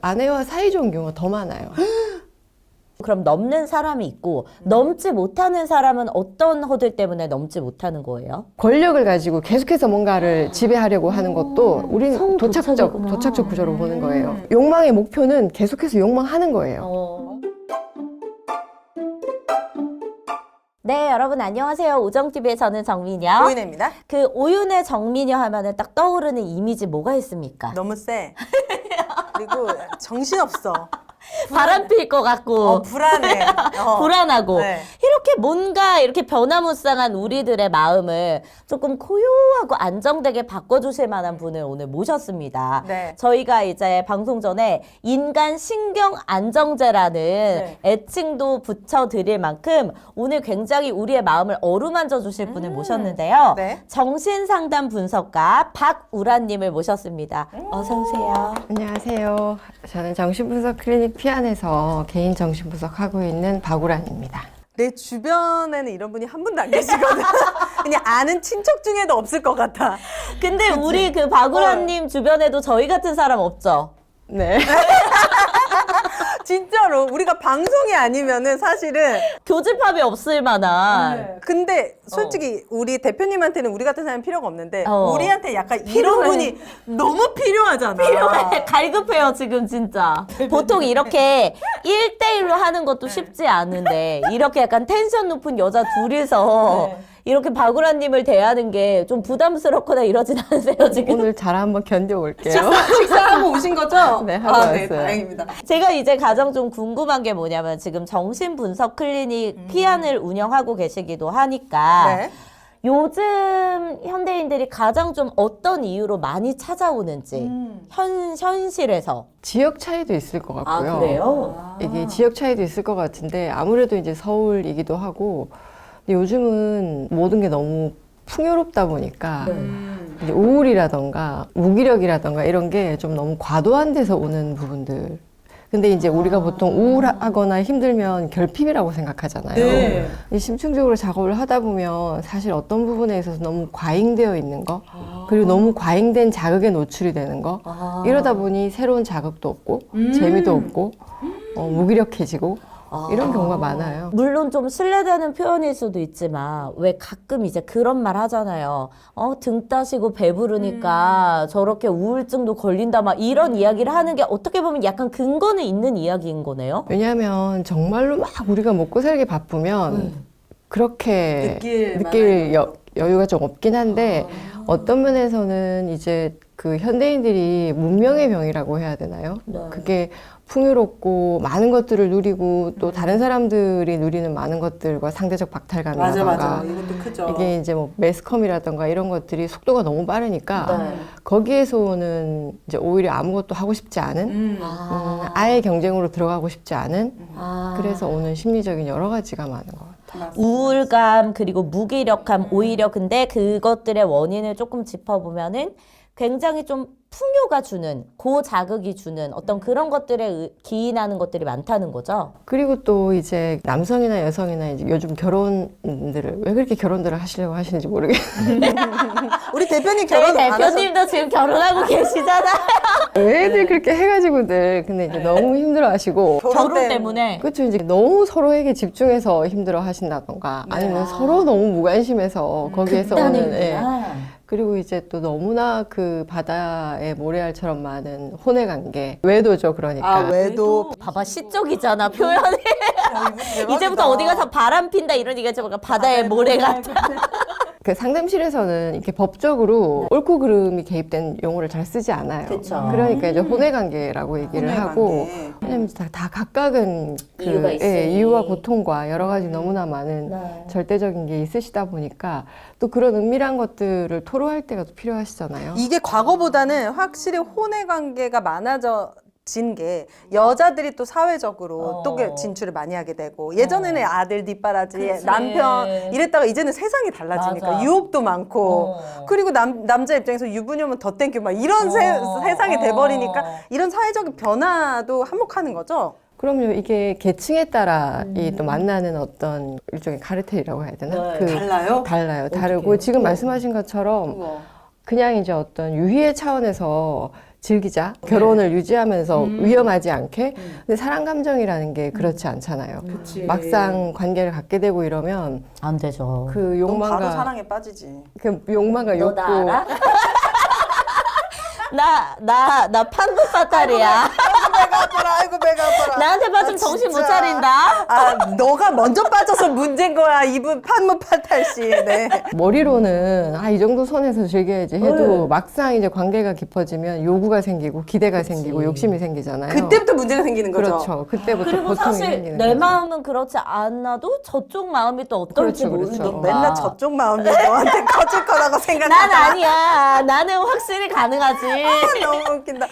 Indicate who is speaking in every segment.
Speaker 1: 아내와 사이좋은 경우가 더 많아요.
Speaker 2: 그럼 넘는 사람이 있고 넘지 못하는 사람은 어떤 허들 때문에 넘지 못하는 거예요?
Speaker 1: 권력을 가지고 계속해서 뭔가를 지배하려고 하는 것도 우리는
Speaker 2: 성도착이구나.
Speaker 1: 도착적 구조로 보는 거예요. 욕망의 목표는 계속해서 욕망하는 거예요.
Speaker 2: 네, 여러분 안녕하세요. 오정TV의 저는 정민여.
Speaker 3: 오윤혜입니다.
Speaker 2: 그 오윤의 정민여 하면은 딱 떠오르는 이미지 뭐가 있습니까?
Speaker 3: 너무 세. 그리고 정신없어.
Speaker 2: 바람 필 것 같고
Speaker 3: 불안해.
Speaker 2: 불안하고
Speaker 3: 네.
Speaker 2: 이렇게 뭔가 이렇게 변화무쌍한 우리들의 마음을 조금 고요하고 안정되게 바꿔주실 만한 분을 오늘 모셨습니다.
Speaker 3: 네.
Speaker 2: 저희가 이제 방송 전에 인간 신경 안정제라는 애칭도 붙여드릴 만큼 오늘 굉장히 우리의 마음을 어루만져 주실 분을 모셨는데요.
Speaker 3: 네.
Speaker 2: 정신상담 분석가 박우라님을 모셨습니다. 어서 오세요.
Speaker 1: 안녕하세요. 저는 정신분석 클리닉 피안에서 개인 정신분석 하고 있는 박우란입니다.
Speaker 3: 내 주변에는 이런 분이 한 분도 안 계시거든. 그냥 아는 친척 중에도 없을 것 같아.
Speaker 2: 근데 우리 그 박우라님 주변에도 저희 같은 사람 없죠?
Speaker 1: 네.
Speaker 3: 진짜로 우리가 방송이 아니면은 사실은
Speaker 2: 교집합이 없을 만한.
Speaker 3: 근데 솔직히 우리 대표님한테는 우리 같은 사람이 필요가 없는데 우리한테 약간
Speaker 2: 필요해.
Speaker 3: 이런 분이 너무 필요하잖아.
Speaker 2: 필요해. 갈급해요, 지금 진짜. 보통 이렇게 1대1로 하는 것도 쉽지 않은데, 이렇게 약간 텐션 높은 여자 둘이서 이렇게 박우라님을 대하는 게 좀 부담스럽거나 이러진 않으세요, 지금?
Speaker 1: 오늘 잘 한번 견뎌볼게요.
Speaker 3: 식사하고 오신 거죠?
Speaker 1: 네, 하고
Speaker 3: 네,
Speaker 1: 왔어요.
Speaker 3: 다행입니다.
Speaker 2: 제가 이제 가장 좀 궁금한 게 뭐냐면 지금 정신분석 클리닉 피안을 운영하고 계시기도 하니까
Speaker 3: 네.
Speaker 2: 요즘 현대인들이 가장 좀 어떤 이유로 많이 찾아오는지 현실에서.
Speaker 1: 지역 차이도 있을 것 같고요.
Speaker 2: 그래요?
Speaker 1: 이게 지역 차이도 있을 것 같은데 아무래도 이제 서울이기도 하고 근데 요즘은 모든 게 너무 풍요롭다 보니까 이제 우울이라던가 무기력이라던가 이런 게 좀 너무 과도한 데서 오는 부분들. 근데 이제 우리가 보통 우울하거나 힘들면 결핍이라고 생각하잖아요.
Speaker 3: 네.
Speaker 1: 이 심층적으로 작업을 하다 보면 사실 어떤 부분에 있어서 너무 과잉되어 있는 거, 그리고 너무 과잉된 자극에 노출이 되는 거, 이러다 보니 새로운 자극도 없고, 재미도 없고, 무기력해지고, 이런 경우가 많아요.
Speaker 2: 물론 좀 신뢰되는 표현일 수도 있지만 왜 가끔 이제 그런 말 하잖아요. 등 따시고 배부르니까 저렇게 우울증도 걸린다 막 이런 이야기를 하는 게 어떻게 보면 약간 근거는 있는 이야기인 거네요.
Speaker 1: 왜냐하면 정말로 막 우리가 먹고 살기 바쁘면 그렇게 느낄 여유가 좀 없긴 한데 어떤 면에서는 이제 그 현대인들이 문명의 병이라고 해야 되나요? 그게 풍요롭고 많은 것들을 누리고 또 다른 사람들이 누리는 많은 것들과 상대적 박탈감이라던가
Speaker 3: 이것도 크죠.
Speaker 1: 이게 이제 뭐 매스컴이라던가 이런 것들이 속도가 너무 빠르니까 거기에서 오는 이제 오히려 아무것도 하고 싶지 않은 아예 경쟁으로 들어가고 싶지 않은 그래서 오는 심리적인 여러 가지가 많은 것 같아요.
Speaker 2: 우울감 그리고 무기력함 오히려 근데 그것들의 원인을 조금 짚어보면은 굉장히 좀 풍요가 주는 고자극이 주는 어떤 그런 것들에 기인하는 것들이 많다는 거죠.
Speaker 1: 그리고 또 이제 남성이나 여성이나 이제 요즘 결혼들을 왜 그렇게 결혼들을 하시려고 하시는지 모르겠어요.
Speaker 3: 우리 대표님
Speaker 2: 저희
Speaker 3: 결혼 안 하셨...
Speaker 2: 대표님도 지금 결혼하고 계시잖아요.
Speaker 1: 왜들 그렇게 해가지고들 근데 이제 너무 힘들어하시고
Speaker 2: 결혼 때문에.
Speaker 1: 그렇죠. 이제 너무 서로에게 집중해서 힘들어 하신다던가 아니면 서로 너무 무관심해서 거기에서 오는 그리고 이제 또 너무나 그 바다의 모래알처럼 많은 혼의 관계 외도죠. 그러니까
Speaker 3: 외도.
Speaker 2: 봐봐 시적이잖아 표현이. 이제부터 어디 가서 바람 핀다 이런 얘기가 좀 바다의 모래 같아.
Speaker 1: 그 상담실에서는 이렇게 법적으로 옳고 그름이 개입된 용어를 잘 쓰지 않아요.
Speaker 2: 그쵸.
Speaker 1: 그러니까 이제 혼의 관계라고 얘기를
Speaker 3: 혼의
Speaker 1: 하고
Speaker 3: 관계.
Speaker 1: 왜냐면 다 각각은
Speaker 2: 이유가 있으니.
Speaker 1: 이유와 고통과 여러 가지 너무나 많은 절대적인 게 있으시다 보니까 또 그런 은밀한 것들을 토로할 때가 또 필요하시잖아요.
Speaker 3: 이게 과거보다는 확실히 혼의 관계가 많아진 게 여자들이 또 사회적으로 또 진출을 많이 하게 되고 예전에는 아들 뒷바라지
Speaker 2: 그치.
Speaker 3: 남편 이랬다가 이제는 세상이 달라지니까
Speaker 2: 맞아.
Speaker 3: 유혹도 많고 그리고 남자 입장에서 유부녀면 더 땡큐 막 이런 세상이 돼버리니까 이런 사회적 변화도 한몫하는 거죠.
Speaker 1: 그럼요. 이게 계층에 따라 이 또 만나는 어떤 일종의 카르텔이라고 해야 되나?
Speaker 3: 달라요?
Speaker 1: 다르고 지금 말씀하신 것처럼 그냥 이제 어떤 유희의 차원에서 즐기자. 결혼을 유지하면서 위험하지 않게. 근데 사랑 감정이라는 게 그렇지 않잖아요. 막상 관계를 갖게 되고 이러면
Speaker 2: 안 되죠.
Speaker 1: 그
Speaker 3: 너
Speaker 1: 욕망과
Speaker 3: 바로 사랑에 빠지지.
Speaker 1: 그 욕망과
Speaker 2: 너
Speaker 1: 욕구.
Speaker 2: 나 알아? 나 판무 파탈이야.
Speaker 3: 배가 아파라. 아이고 배가 아파라.
Speaker 2: 나한테 빠지면 정신 못 차린다.
Speaker 3: 아, 너가 먼저 빠져서 문제인 거야. 이분 판무파탈 씨. 네.
Speaker 1: 머리로는 이 정도 선에서 즐겨야지 해도 막상 이제 관계가 깊어지면 요구가 생기고 기대가 생기고 욕심이 생기잖아요.
Speaker 3: 그때부터 문제가 생기는 거죠.
Speaker 1: 그렇죠. 그때부터
Speaker 2: 그리고
Speaker 1: 고통이
Speaker 2: 사실
Speaker 1: 생기는
Speaker 2: 내
Speaker 1: 거죠.
Speaker 2: 마음은 그렇지 않아도 저쪽 마음이 또 어떨지
Speaker 1: 그렇죠, 그렇죠.
Speaker 2: 모르니까.
Speaker 3: 맨날 저쪽 마음이 너한테 커질 거라고
Speaker 2: 난
Speaker 3: 생각한다.
Speaker 2: 아니야. 나는 확실히 가능하지.
Speaker 3: 너무 웃긴다.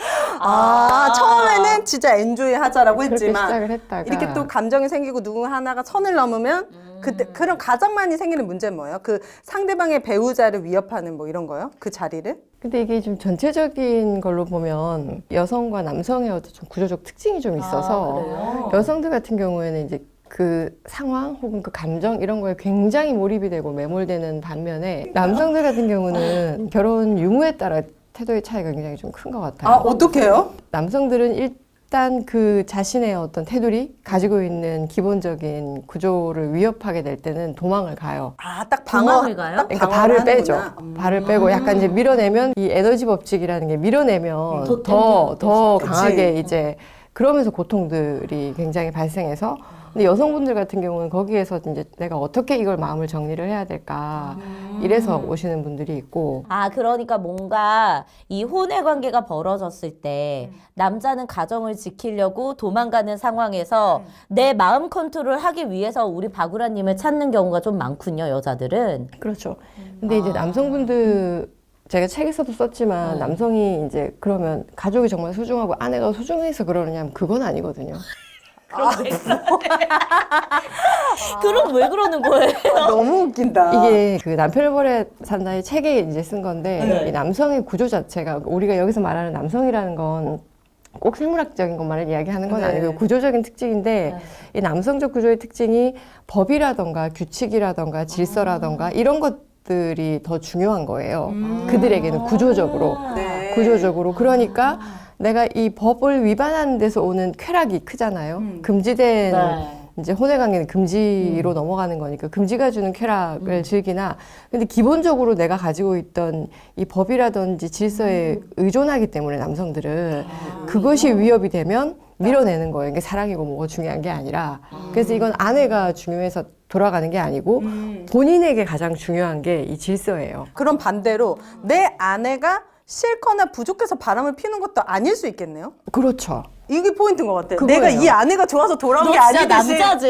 Speaker 3: 처음에는 진짜 엔조이 하자라고
Speaker 1: 그렇게
Speaker 3: 했지만
Speaker 1: 시작을 했다가
Speaker 3: 이렇게 또 감정이 생기고 누구 하나가 선을 넘으면 그때 그런 가장 많이 생기는 문제는 뭐예요? 그 상대방의 배우자를 위협하는 뭐 이런 거요? 그 자리를?
Speaker 1: 근데 이게 좀 전체적인 걸로 보면 여성과 남성의 어떤 좀 구조적 특징이 좀 있어서
Speaker 2: 그래요?
Speaker 1: 여성들 같은 경우에는 이제 그 상황 혹은 그 감정 이런 거에 굉장히 몰입이 되고 매몰되는 반면에 남성들 같은 경우는 결혼 유무에 따라 태도의 차이가 굉장히 좀 큰 것 같아요.
Speaker 3: 어떻게요?
Speaker 1: 남성들은 일단 그 자신의 어떤 테두리 가지고 있는 기본적인 구조를 위협하게 될 때는 도망을 가요.
Speaker 3: 딱 방어.
Speaker 2: 도망을 가요?
Speaker 3: 딱
Speaker 1: 그러니까
Speaker 3: 방어를
Speaker 1: 발을 빼죠.
Speaker 3: 하는구나.
Speaker 1: 발을 빼고 약간 이제 밀어내면 이 에너지 법칙이라는 게 밀어내면 더
Speaker 3: 그치.
Speaker 1: 강하게 이제 그러면서 고통들이 굉장히 발생해서 근데 여성분들 같은 경우는 거기에서 이제 내가 어떻게 이걸 마음을 정리를 해야 될까 이래서 오시는 분들이 있고
Speaker 2: 그러니까 뭔가 이 혼외 관계가 벌어졌을 때 남자는 가정을 지키려고 도망가는 상황에서 내 마음 컨트롤 하기 위해서 우리 바구라님을 찾는 경우가 좀 많군요, 여자들은.
Speaker 1: 그렇죠. 근데 이제 남성분들 제가 책에서도 썼지만 남성이 이제 그러면 가족이 정말 소중하고 아내가 소중해서 그러느냐면 그건 아니거든요.
Speaker 2: 그럼 왜 그러는 거예요?
Speaker 3: 너무 웃긴다.
Speaker 1: 이게 그 남편을 버려 산다의 책에 이제 쓴 건데 이 남성의 구조 자체가 우리가 여기서 말하는 남성이라는 건 꼭 생물학적인 것만을 이야기하는 건 아니고 구조적인 특징인데 이 남성적 구조의 특징이 법이라던가 규칙이라던가 질서라던가 이런 것들이 더 중요한 거예요. 그들에게는 구조적으로.
Speaker 3: 네.
Speaker 1: 구조적으로. 그러니까 내가 이 법을 위반하는 데서 오는 쾌락이 크잖아요. 금지된 이제 혼외 관계는 금지로 넘어가는 거니까 금지가 주는 쾌락을 즐기나 근데 기본적으로 내가 가지고 있던 이 법이라든지 질서에 의존하기 때문에 남성들은 그것이 위협이 되면 밀어내는 거예요. 이게 사랑이고 뭐가 중요한 게 아니라 그래서 이건 아내가 중요해서 돌아가는 게 아니고 본인에게 가장 중요한 게 이 질서예요.
Speaker 3: 그럼 반대로 내 아내가 싫거나 부족해서 바람을 피는 것도 아닐 수 있겠네요.
Speaker 1: 그렇죠.
Speaker 3: 이게 포인트인 것 같아.
Speaker 1: 그거예요.
Speaker 3: 내가 이 아내가 좋아서 돌아온
Speaker 2: 너
Speaker 3: 게
Speaker 2: 진짜
Speaker 3: 아니듯이.
Speaker 2: 남자지?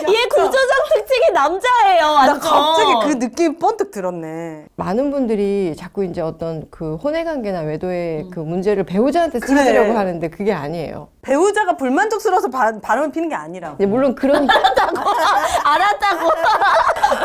Speaker 2: 얘 구조적 특징이 남자예요,
Speaker 3: 나
Speaker 2: 완전.
Speaker 3: 갑자기 그 느낌이 번뜩 들었네.
Speaker 1: 많은 분들이 자꾸 이제 어떤 그 혼외 관계나 외도의 그 문제를 배우자한테 찾으려고 하는데 그게 아니에요.
Speaker 3: 배우자가 불만족스러워서 바람을 피는 게 아니라고.
Speaker 1: 이제 물론 그런
Speaker 2: 알았다고.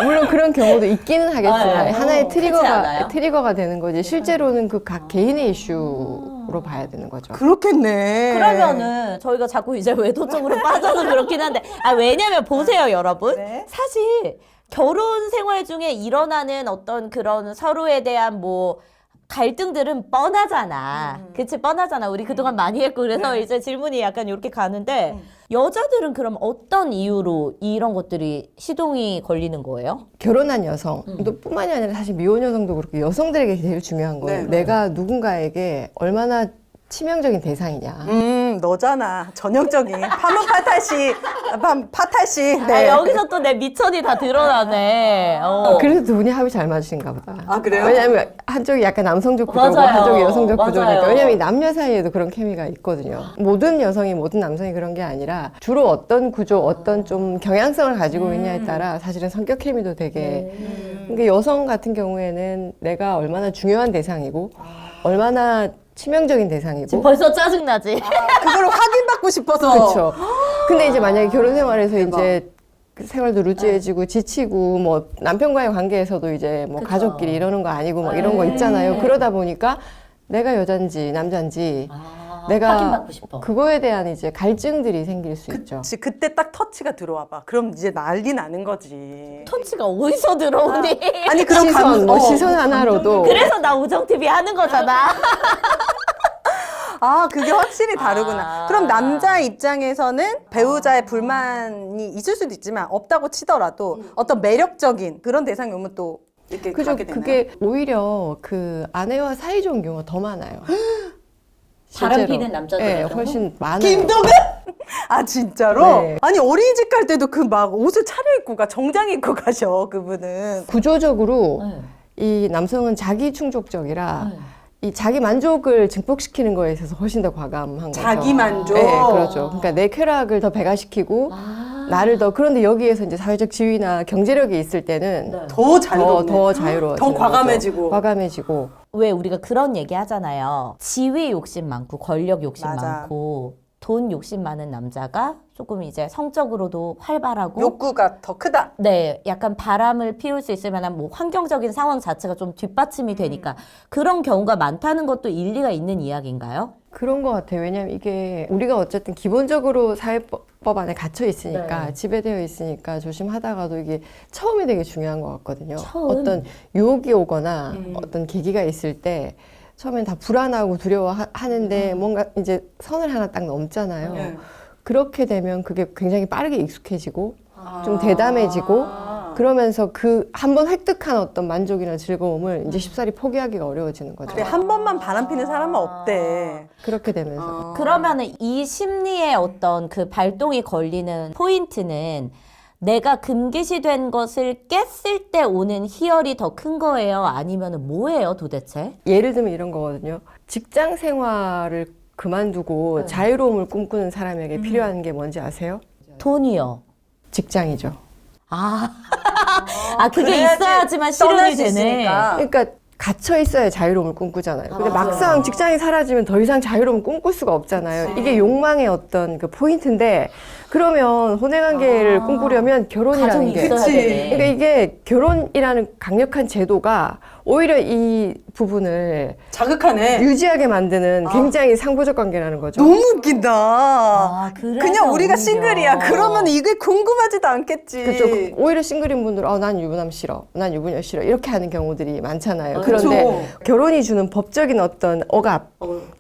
Speaker 1: 물론 그런 경우도 있기는 하겠지만 하나의
Speaker 2: 그렇지 않아요?
Speaker 1: 트리거가 되는 거지 실제로는 그 각 개인의 이슈로 봐야 되는 거죠.
Speaker 3: 그렇겠네.
Speaker 2: 그러면은 저희가 자꾸 이제 외도 쪽으로 빠져서 그렇긴 한데 왜냐면 보세요 여러분
Speaker 3: 네.
Speaker 2: 사실 결혼 생활 중에 일어나는 어떤 그런 서로에 대한 뭐 갈등들은 뻔하잖아. 그치 뻔하잖아. 우리 그동안 많이 했고 그래서 이제 질문이 약간 이렇게 가는데 여자들은 그럼 어떤 이유로 이런 것들이 시동이 걸리는 거예요?
Speaker 1: 결혼한 여성도 뿐만이 아니라 사실 미혼 여성도 그렇고 여성들에게 제일 중요한 거예요.
Speaker 3: 네.
Speaker 1: 내가 누군가에게 얼마나 치명적인 대상이냐.
Speaker 3: 너잖아. 전형적인 파무파탈씨, 파탈씨. 네.
Speaker 2: 여기서 또 내 미천이 다 드러나네.
Speaker 1: 그래서 두 분이 합이 잘 맞으신가 보다.
Speaker 3: 아, 그래요?
Speaker 1: 왜냐하면 한쪽이 약간 남성적 구조고
Speaker 2: 맞아요.
Speaker 1: 한쪽이 여성적
Speaker 2: 맞아요.
Speaker 1: 구조니까. 왜냐하면 이 남녀 사이에도 그런 케미가 있거든요. 모든 여성이 모든 남성이 그런 게 아니라 주로 어떤 구조, 어떤 좀 경향성을 가지고 있냐에 따라 사실은 성격 케미도 되게. 그러니까 여성 같은 경우에는 내가 얼마나 중요한 대상이고 얼마나 치명적인 대상이고
Speaker 2: 벌써 짜증나지?
Speaker 3: 그걸 확인받고 싶어서.
Speaker 1: 그렇죠. 근데 이제 만약에 결혼 생활에서 이제 그 생활도 루즈해지고 지치고 뭐 남편과의 관계에서도 이제 뭐
Speaker 2: 그쵸.
Speaker 1: 가족끼리 이러는 거 아니고 막 이런 거 있잖아요. 그러다 보니까 내가 여잔지 남잔지 내가
Speaker 2: 확인받고 싶어.
Speaker 1: 그거에 대한 이제 갈증들이 생길 수 있죠.
Speaker 3: 그치, 그때 딱 터치가 들어와 봐. 그럼 이제 난리 나는 거지.
Speaker 2: 터치가 어디서 들어오니?
Speaker 3: 아니 그럼
Speaker 1: 시선, 뭐 시선 하나로도
Speaker 2: 그래서 나 우정TV 하는 거잖아.
Speaker 3: 아, 그게 확실히 다르구나.
Speaker 2: 아.
Speaker 3: 그럼 남자 입장에서는 배우자의 불만이 있을 수도 있지만 없다고 치더라도 어떤 매력적인 그런 대상이 오면 또 이렇게
Speaker 1: 그죠.
Speaker 3: 가게 되나요?
Speaker 1: 그게 오히려 그 아내와 사이좋은 경우가 더 많아요.
Speaker 2: 바람
Speaker 1: 실제로.
Speaker 2: 피는 남자들
Speaker 1: 네,
Speaker 2: 같은
Speaker 1: 훨씬 많아요.
Speaker 3: 김동은? 아 진짜로?
Speaker 1: 네.
Speaker 3: 아니 어린이집 갈 때도 그 막 옷을 차려입고 가 정장 입고 가셔 그분은.
Speaker 1: 구조적으로
Speaker 2: 네.
Speaker 1: 이 남성은 자기 충족적이라
Speaker 2: 네.
Speaker 1: 이 자기 만족을 증폭시키는 거에 있어서 훨씬 더 과감한 거죠.
Speaker 3: 자기 만족?
Speaker 1: 네, 그렇죠. 그러니까 내 쾌락을 더 배가시키고
Speaker 2: 아.
Speaker 1: 나를 더 그런데 여기에서 이제 사회적 지위나 경제력이 있을 때는
Speaker 2: 네.
Speaker 3: 더 자유롭네.
Speaker 1: 더 자유로워.
Speaker 3: 더 과감해지고.
Speaker 1: 과감해지고.
Speaker 2: 왜 우리가 그런 얘기 하잖아요. 지위 욕심 많고 권력 욕심
Speaker 3: 맞아.
Speaker 2: 많고 돈 욕심 많은 남자가 조금 이제 성적으로도 활발하고
Speaker 3: 욕구가 더 크다.
Speaker 2: 네, 약간 바람을 피울 수 있을 만한 뭐 환경적인 상황 자체가 좀 뒷받침이 되니까 그런 경우가 많다는 것도 일리가 있는 이야기인가요?
Speaker 1: 그런 것 같아요. 왜냐하면 이게 우리가 어쨌든 기본적으로 사회법 안에 갇혀 있으니까
Speaker 2: 네.
Speaker 1: 지배되어 있으니까 조심하다가도 이게 처음이 되게 중요한 것 같거든요.
Speaker 2: 처음?
Speaker 1: 어떤 유혹이 오거나 어떤 계기가 있을 때 처음엔 다 불안하고 두려워하는데 뭔가 이제 선을 하나 딱 넘잖아요.
Speaker 3: 네.
Speaker 1: 그렇게 되면 그게 굉장히 빠르게 익숙해지고
Speaker 3: 아.
Speaker 1: 좀 대담해지고 그러면서 그 한 번 획득한 어떤 만족이나 즐거움을 이제 쉽사리 포기하기가 어려워지는 거죠.
Speaker 3: 근데 한 번만 바람 피는 사람은 없대.
Speaker 1: 그렇게 되면서.
Speaker 2: 그러면은 이 심리의 어떤 그 발동이 걸리는 포인트는 내가 금기시된 것을 깼을 때 오는 희열이 더 큰 거예요? 아니면은 뭐예요 도대체?
Speaker 1: 예를 들면 이런 거거든요. 직장 생활을 그만두고 자유로움을 꿈꾸는 사람에게 필요한 게 뭔지 아세요?
Speaker 2: 돈이요.
Speaker 1: 직장이죠.
Speaker 2: 아, 아 그게
Speaker 3: 그래야지
Speaker 2: 있어야지만
Speaker 3: 떠날
Speaker 2: 실현이
Speaker 3: 수
Speaker 2: 되네.
Speaker 3: 있으니까.
Speaker 1: 그러니까 갇혀 있어야 자유로움을 꿈꾸잖아요. 근데
Speaker 2: 맞아요.
Speaker 1: 막상 직장이 사라지면 더 이상 자유로움을 꿈꿀 수가 없잖아요. 이게 욕망의 어떤 그 포인트인데 그러면 혼외관계를 꿈꾸려면 결혼이라는
Speaker 2: 가정이
Speaker 1: 게
Speaker 2: 있어야
Speaker 3: 그치.
Speaker 2: 되네.
Speaker 1: 그러니까 이게 결혼이라는 강력한 제도가 오히려 이 부분을
Speaker 3: 자극하네.
Speaker 1: 유지하게 만드는 굉장히 상보적 관계라는 거죠.
Speaker 3: 너무 웃긴다.
Speaker 2: 그래서
Speaker 3: 그냥 우리가
Speaker 2: 오히려.
Speaker 3: 싱글이야. 그러면 이게 궁금하지도 않겠지.
Speaker 1: 그렇죠. 오히려 싱글인 분들은 난 유부남 싫어, 난 유부녀 싫어 이렇게 하는 경우들이 많잖아요.
Speaker 3: 그렇죠.
Speaker 1: 그런데 결혼이 주는 법적인 어떤 억압,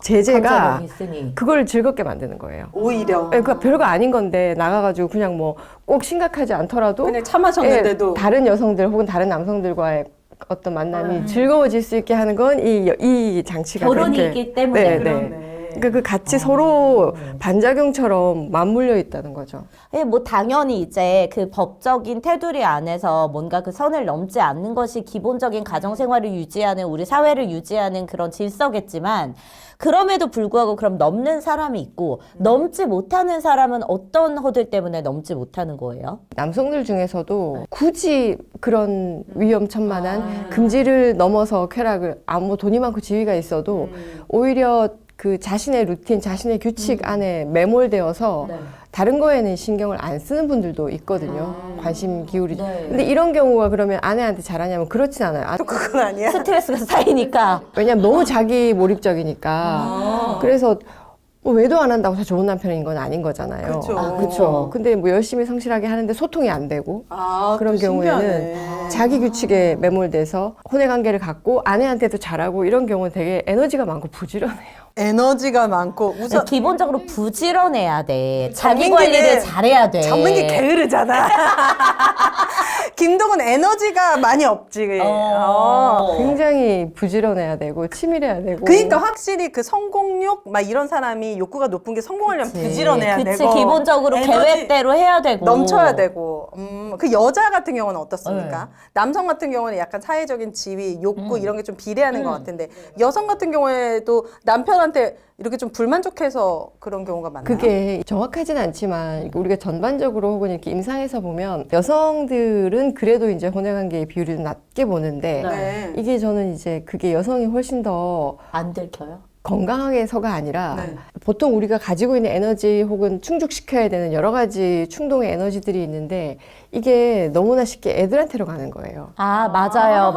Speaker 1: 제재가
Speaker 2: 강제력이 있으니.
Speaker 1: 그걸 즐겁게 만드는 거예요.
Speaker 3: 오히려.
Speaker 1: 그러니까 별거 아닌 건데 나가가지고 그냥 뭐 꼭 심각하지 않더라도
Speaker 3: 그냥 차 마셨는데도.
Speaker 1: 다른 여성들 혹은 다른 남성들과의 어떤 만남이 즐거워질 수 있게 하는 건 이 장치가
Speaker 2: 결혼이
Speaker 1: 그렇게
Speaker 2: 있기 때문에.
Speaker 1: 네,
Speaker 3: 그러네.
Speaker 1: 네. 그러니까 그 같이 서로 반작용처럼 맞물려 있다는 거죠.
Speaker 2: 예, 뭐 당연히 이제 그 법적인 테두리 안에서 뭔가 그 선을 넘지 않는 것이 기본적인 가정 생활을 유지하는 우리 사회를 유지하는 그런 질서겠지만 그럼에도 불구하고 그럼 넘는 사람이 있고 넘지 못하는 사람은 어떤 허들 때문에 넘지 못하는 거예요?
Speaker 1: 남성들 중에서도 굳이 그런 위험천만한 금지를 넘어서 쾌락을 뭐 돈이 많고 지위가 있어도 오히려 그 자신의 루틴, 자신의 규칙 안에 매몰되어서 다른 거에는 신경을 안 쓰는 분들도 있거든요. 관심 기울이지.
Speaker 2: 네.
Speaker 1: 근데 이런 경우가 그러면 아내한테 잘하냐면 그렇진 않아요.
Speaker 3: 또 그건 아니야.
Speaker 2: 스트레스가 쌓이니까.
Speaker 1: 왜냐면 너무 자기 몰입적이니까. 그래서 뭐 외도 안 한다고 다 좋은 남편인 건 아닌 거잖아요.
Speaker 3: 그렇죠.
Speaker 1: 그렇죠. 근데 뭐 열심히 성실하게 하는데 소통이 안 되고 그런
Speaker 3: 또
Speaker 1: 경우에는
Speaker 3: 신기하네.
Speaker 1: 자기 규칙에 매몰돼서 혼외 관계를 갖고 아내한테도 잘하고 이런 경우는 되게 에너지가 많고 부지런해요.
Speaker 3: 에너지가 많고 우선
Speaker 2: 기본적으로 부지런해야 돼. 자기
Speaker 3: 정민기는-
Speaker 2: 관리를 잘해야 돼.
Speaker 3: 정민기 게으르잖아. 김동은 에너지가 많이 없지.
Speaker 1: 굉장히 부지런해야 되고 치밀해야 되고.
Speaker 3: 그러니까 확실히 그 성공욕 막 이런 사람이 욕구가 높은 게 성공하려면 부지런해야
Speaker 2: 그치,
Speaker 3: 되고
Speaker 2: 기본적으로
Speaker 3: 에너지
Speaker 2: 계획대로 해야 되고.
Speaker 3: 넘쳐야 되고 그 여자 같은 경우는 어떻습니까?
Speaker 2: 네.
Speaker 3: 남성 같은 경우는 약간 사회적인 지위, 욕구 이런 게 좀 비례하는 것 같은데
Speaker 2: 네.
Speaker 3: 여성 같은 경우에도 남편한테 이렇게 좀 불만족해서 그런 경우가 많나요?
Speaker 1: 그게 정확하진 않지만 우리가 전반적으로 혹은 이렇게 임상에서 보면 여성들은 그래도 이제 혼외관계의 비율이 낮게 보는데
Speaker 3: 네.
Speaker 1: 이게 저는 이제 그게 여성이 훨씬 더
Speaker 2: 안 들켜요?
Speaker 1: 건강하게서가 아니라
Speaker 3: 네.
Speaker 1: 보통 우리가 가지고 있는 에너지 혹은 충족시켜야 되는 여러 가지 충동의 에너지들이 있는데 이게 너무나 쉽게 애들한테로 가는 거예요.
Speaker 2: 아, 맞아요.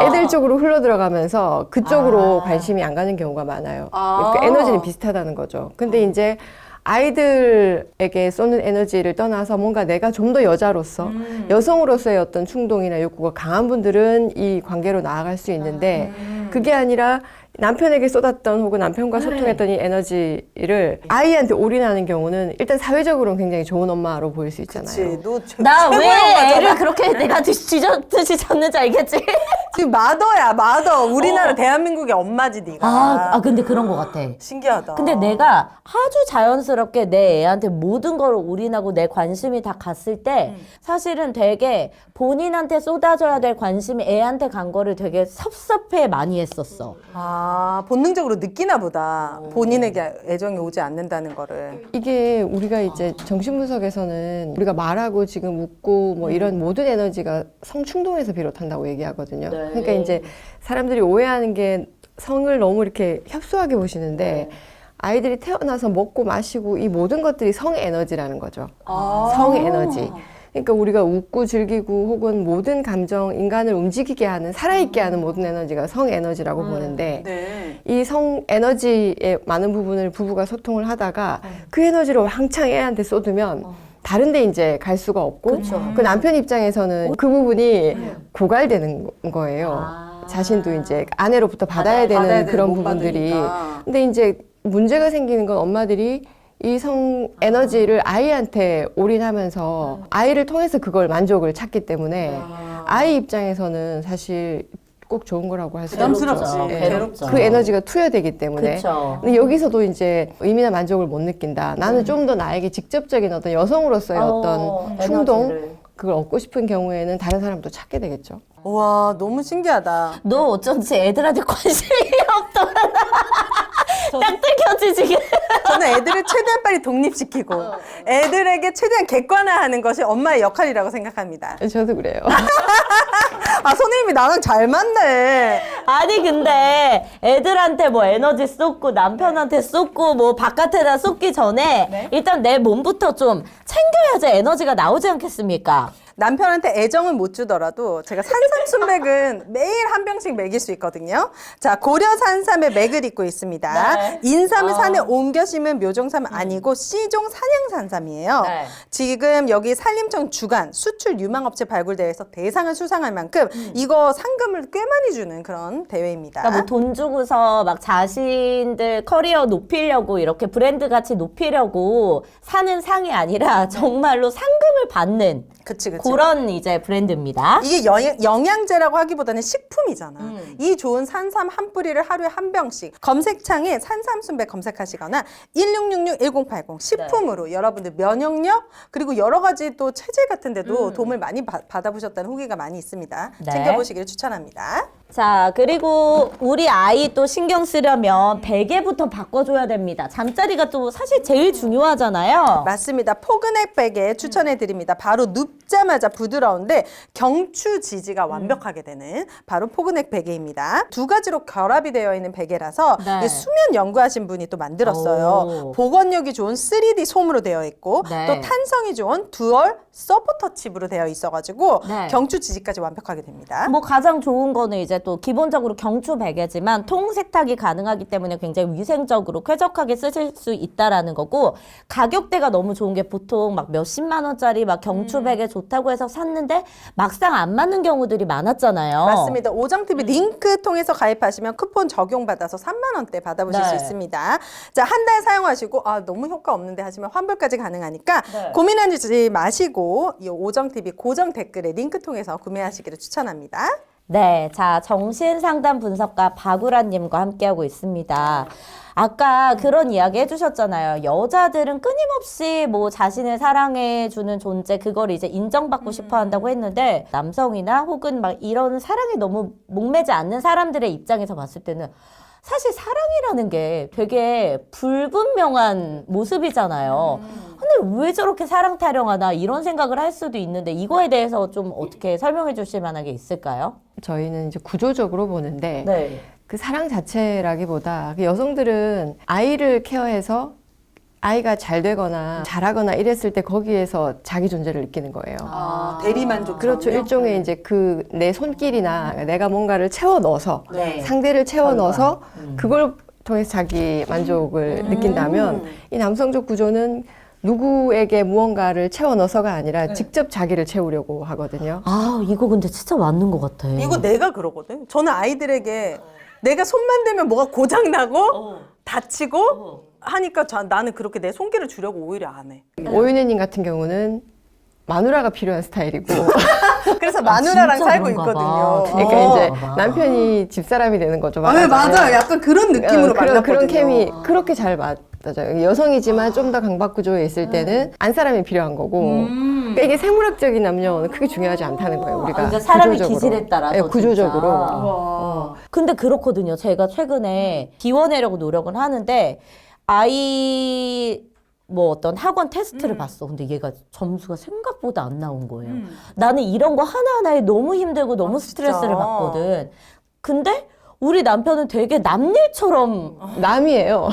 Speaker 1: 애들 쪽으로 흘러 들어가면서 그쪽으로
Speaker 2: 아.
Speaker 1: 관심이 안 가는 경우가 많아요.
Speaker 3: 아.
Speaker 1: 그 에너지는 비슷하다는 거죠. 근데 이제 아이들에게 쏘는 에너지를 떠나서 뭔가 내가 좀 더 여자로서 여성으로서의 어떤 충동이나 욕구가 강한 분들은 이 관계로 나아갈 수 있는데 그게 아니라 남편에게 쏟았던 혹은 남편과 소통했던 이 에너지를 아이한테 올인하는 경우는 일단 사회적으로는 굉장히 좋은 엄마로 보일 수 있잖아요.
Speaker 3: 그치, 너
Speaker 2: 나
Speaker 3: 최고의
Speaker 2: 왜
Speaker 3: 엄마잖아.
Speaker 2: 애를 그렇게 내가 뒤졌듯이 졌는지 알겠지?
Speaker 3: 지금 마더야, 마더. 우리나라 대한민국의 엄마지, 네가.
Speaker 2: 아, 근데 그런 것 같아.
Speaker 3: 신기하다.
Speaker 2: 근데 내가 아주 자연스럽게 내 애한테 모든 걸 올인하고 내 관심이 다 갔을 때 사실은 되게 본인한테 쏟아져야 될 관심이 애한테 간 거를 되게 섭섭해 많이 했었어.
Speaker 3: 아, 본능적으로 느끼나 보다. 본인에게 애정이 오지 않는다는 거를.
Speaker 1: 이게 우리가 이제 정신분석에서는 우리가 말하고 지금 웃고 뭐 이런 모든 에너지가 성충동에서 비롯한다고 얘기하거든요. 그러니까 이제 사람들이 오해하는 게 성을 너무 이렇게 협소하게 보시는데 아이들이 태어나서 먹고 마시고 이 모든 것들이 성 에너지라는 거죠. 성 에너지. 그러니까 우리가 웃고 즐기고 혹은 모든 감정, 인간을 움직이게 하는, 살아있게 하는 모든 에너지가 성 에너지라고 보는데
Speaker 3: 네.
Speaker 1: 이 성 에너지의 많은 부분을 부부가 소통을 하다가 그 에너지를 왕창 애한테 쏟으면 다른 데 이제 갈 수가 없고 그 남편 입장에서는 그 부분이 고갈되는 거예요. 자신도 이제 아내로부터 받아야 되는 그런
Speaker 3: 못
Speaker 1: 부분들이.
Speaker 3: 받으니까.
Speaker 1: 근데 이제 문제가 생기는 건 엄마들이 이 성 에너지를 아이한테 올인하면서 아이를 통해서 그걸 만족을 찾기 때문에 아이 입장에서는 사실 꼭 좋은 거라고 할 수
Speaker 3: 부담스럽지.
Speaker 1: 없죠. 예.
Speaker 3: 괴롭죠.
Speaker 1: 그 에너지가 투여되기 때문에.
Speaker 2: 그쵸.
Speaker 1: 근데 여기서도 이제 의미나 만족을 못 느낀다. 나는 좀 더 나에게 직접적인 어떤 여성으로서의 어떤 충동,
Speaker 2: 에너지를.
Speaker 1: 그걸 얻고 싶은 경우에는 다른 사람도 찾게 되겠죠.
Speaker 3: 와, 너무 신기하다.
Speaker 2: 너 어쩐지 애들한테 관심이 없더라. 딱 들켰지 지금.
Speaker 3: 저는 애들을 최대한 빨리 독립시키고 애들에게 최대한 객관화하는 것이 엄마의 역할이라고 생각합니다.
Speaker 1: 저도 그래요.
Speaker 3: 아, 선생님이 나랑 잘 맞네.
Speaker 2: 아니 근데 애들한테 뭐 에너지 쏟고 남편한테 쏟고 뭐 바깥에다 쏟기 전에 일단 내 몸부터 좀 챙겨야지 에너지가 나오지 않겠습니까?
Speaker 3: 남편한테 애정은 못 주더라도 제가 산삼순맥은 매일 한 병씩 먹일 수 있거든요. 자, 고려 산삼의 맥을 입고 있습니다.
Speaker 2: 네.
Speaker 3: 인삼을 산에 옮겨 심은 묘종삼 아니고 C종 산양산삼이에요.
Speaker 2: 네.
Speaker 3: 지금 여기 산림청 주간 수출 유망업체 발굴대회에서 대상을 수상할 만큼 이거 상금을 꽤 많이 주는 그런 대회입니다.
Speaker 2: 그러니까 뭐 돈 주고서 막 자신들 커리어 높이려고 이렇게 브랜드 가치 높이려고 사는 상이 아니라 정말로 상금을 받는
Speaker 3: 그치.
Speaker 2: 그런 이제 브랜드입니다.
Speaker 3: 이게 영양제라고 하기보다는 식품이잖아. 이 좋은 산삼 한 뿌리를 하루에 한 병씩 검색창에 산삼순백 검색하시거나 1666-1080 식품으로 여러분들 면역력 그리고 여러 가지 또 체질 같은 데도 도움을 많이 받아보셨다는 후기가 많이 있습니다.
Speaker 2: 네.
Speaker 3: 챙겨보시기를 추천합니다.
Speaker 2: 자, 그리고 우리 아이 또 신경 쓰려면 베개부터 바꿔줘야 됩니다. 잠자리가 또 사실 제일 중요하잖아요.
Speaker 3: 맞습니다. 포근액 베개 추천해드립니다. 바로 눕자마자 부드러운데 경추 지지가 완벽하게 되는 바로 포근액 베개입니다. 두 가지로 결합이 되어 있는 베개라서
Speaker 2: 네.
Speaker 3: 이 수면 연구하신 분이 또 만들었어요.
Speaker 2: 오.
Speaker 3: 복원력이 좋은 3D 솜으로 되어 있고
Speaker 2: 네.
Speaker 3: 또 탄성이 좋은 듀얼 서포터 칩으로 되어 있어가지고
Speaker 2: 네.
Speaker 3: 경추 지지까지 완벽하게 됩니다.
Speaker 2: 뭐 가장 좋은 거는 이제 또 기본적으로 경추 베개지만 통세탁이 가능하기 때문에 굉장히 위생적으로 쾌적하게 쓰실 수 있다라는 거고 가격대가 너무 좋은 게 보통 막 몇십만 원짜리 막 경추 베개 좋다고 해서 샀는데 막상 안 맞는 경우들이 많았잖아요.
Speaker 3: 맞습니다. 오정TV 링크 통해서 가입하시면 쿠폰 적용받아서 3만 원대 받아보실
Speaker 2: 네.
Speaker 3: 수 있습니다. 자, 한 달 사용하시고 아 너무 효과 없는데 하시면 환불까지 가능하니까
Speaker 2: 네.
Speaker 3: 고민하지 마시고 이 오정TV 고정 댓글에 링크 통해서 구매하시기를 추천합니다.
Speaker 2: 네, 자 정신상담 분석가 박우라님과 함께하고 있습니다. 아까 그런 이야기 해주셨잖아요. 여자들은 끊임없이 뭐 자신을 사랑해주는 존재 그걸 이제 인정받고 싶어 한다고 했는데 남성이나 혹은 막 이런 사랑에 너무 목매지 않는 사람들의 입장에서 봤을 때는 사실 사랑이라는 게 되게 불분명한 모습이잖아요. 근데 왜 저렇게 사랑 타령하나 이런 생각을 할 수도 있는데 이거에 대해서 좀 어떻게 설명해 주실 만한 게 있을까요?
Speaker 1: 저희는 이제 구조적으로 보는데
Speaker 2: 네.
Speaker 1: 그 사랑 자체라기보다 그 여성들은 아이를 케어해서 아이가 잘 되거나 잘하거나 이랬을 때 거기에서 자기 존재를 느끼는 거예요.
Speaker 3: 대리만족.
Speaker 1: 그렇죠. 일종의 이제 그 내 손길이나 내가 뭔가를 채워 넣어서
Speaker 2: 네.
Speaker 1: 상대를 채워 넣어서 그걸 통해서 자기 만족을 느낀다면 이 남성적 구조는 누구에게 무언가를 채워 넣어서가 아니라 직접 자기를 채우려고 하거든요.
Speaker 2: 아, 이거 근데 진짜 맞는 것 같아.
Speaker 3: 이거 내가 그러거든. 저는 아이들에게 내가 손만 대면 뭐가 고장나고 다치고 하니까 나는 그렇게 내 손길을 주려고 오히려 안 해.
Speaker 1: 오윤혜님 같은 경우는 마누라가 필요한 스타일이고
Speaker 3: 그래서 마누라랑
Speaker 2: 진짜
Speaker 3: 살고
Speaker 2: 그런가
Speaker 3: 있거든요.
Speaker 2: 봐.
Speaker 1: 그러니까 이제
Speaker 2: 봐.
Speaker 1: 남편이 집사람이 되는 거죠.
Speaker 3: 네, 맞아요. 약간 그런 느낌으로 만났거든요.
Speaker 1: 그런 케미 그렇게 잘 맞아요. 여성이지만 좀 더 강박 구조에 있을 때는 안 사람이 필요한 거고 그러니까 이게 생물학적인 남녀는 크게 중요하지 않다는 거예요. 우리가
Speaker 2: 그러니까 사람의
Speaker 1: 구조적으로.
Speaker 2: 기질에 따라서
Speaker 1: 네, 구조적으로
Speaker 3: 와.
Speaker 2: 근데 그렇거든요. 제가 최근에 비워내려고 노력을 하는데 아이 뭐 어떤 학원 테스트를 봤어. 근데 얘가 점수가 생각보다 안 나온 거예요. 나는 이런 거 하나하나에 너무 힘들고 너무 스트레스를
Speaker 3: 진짜?
Speaker 2: 받거든. 근데 우리 남편은 되게 남일처럼
Speaker 1: 남이에요.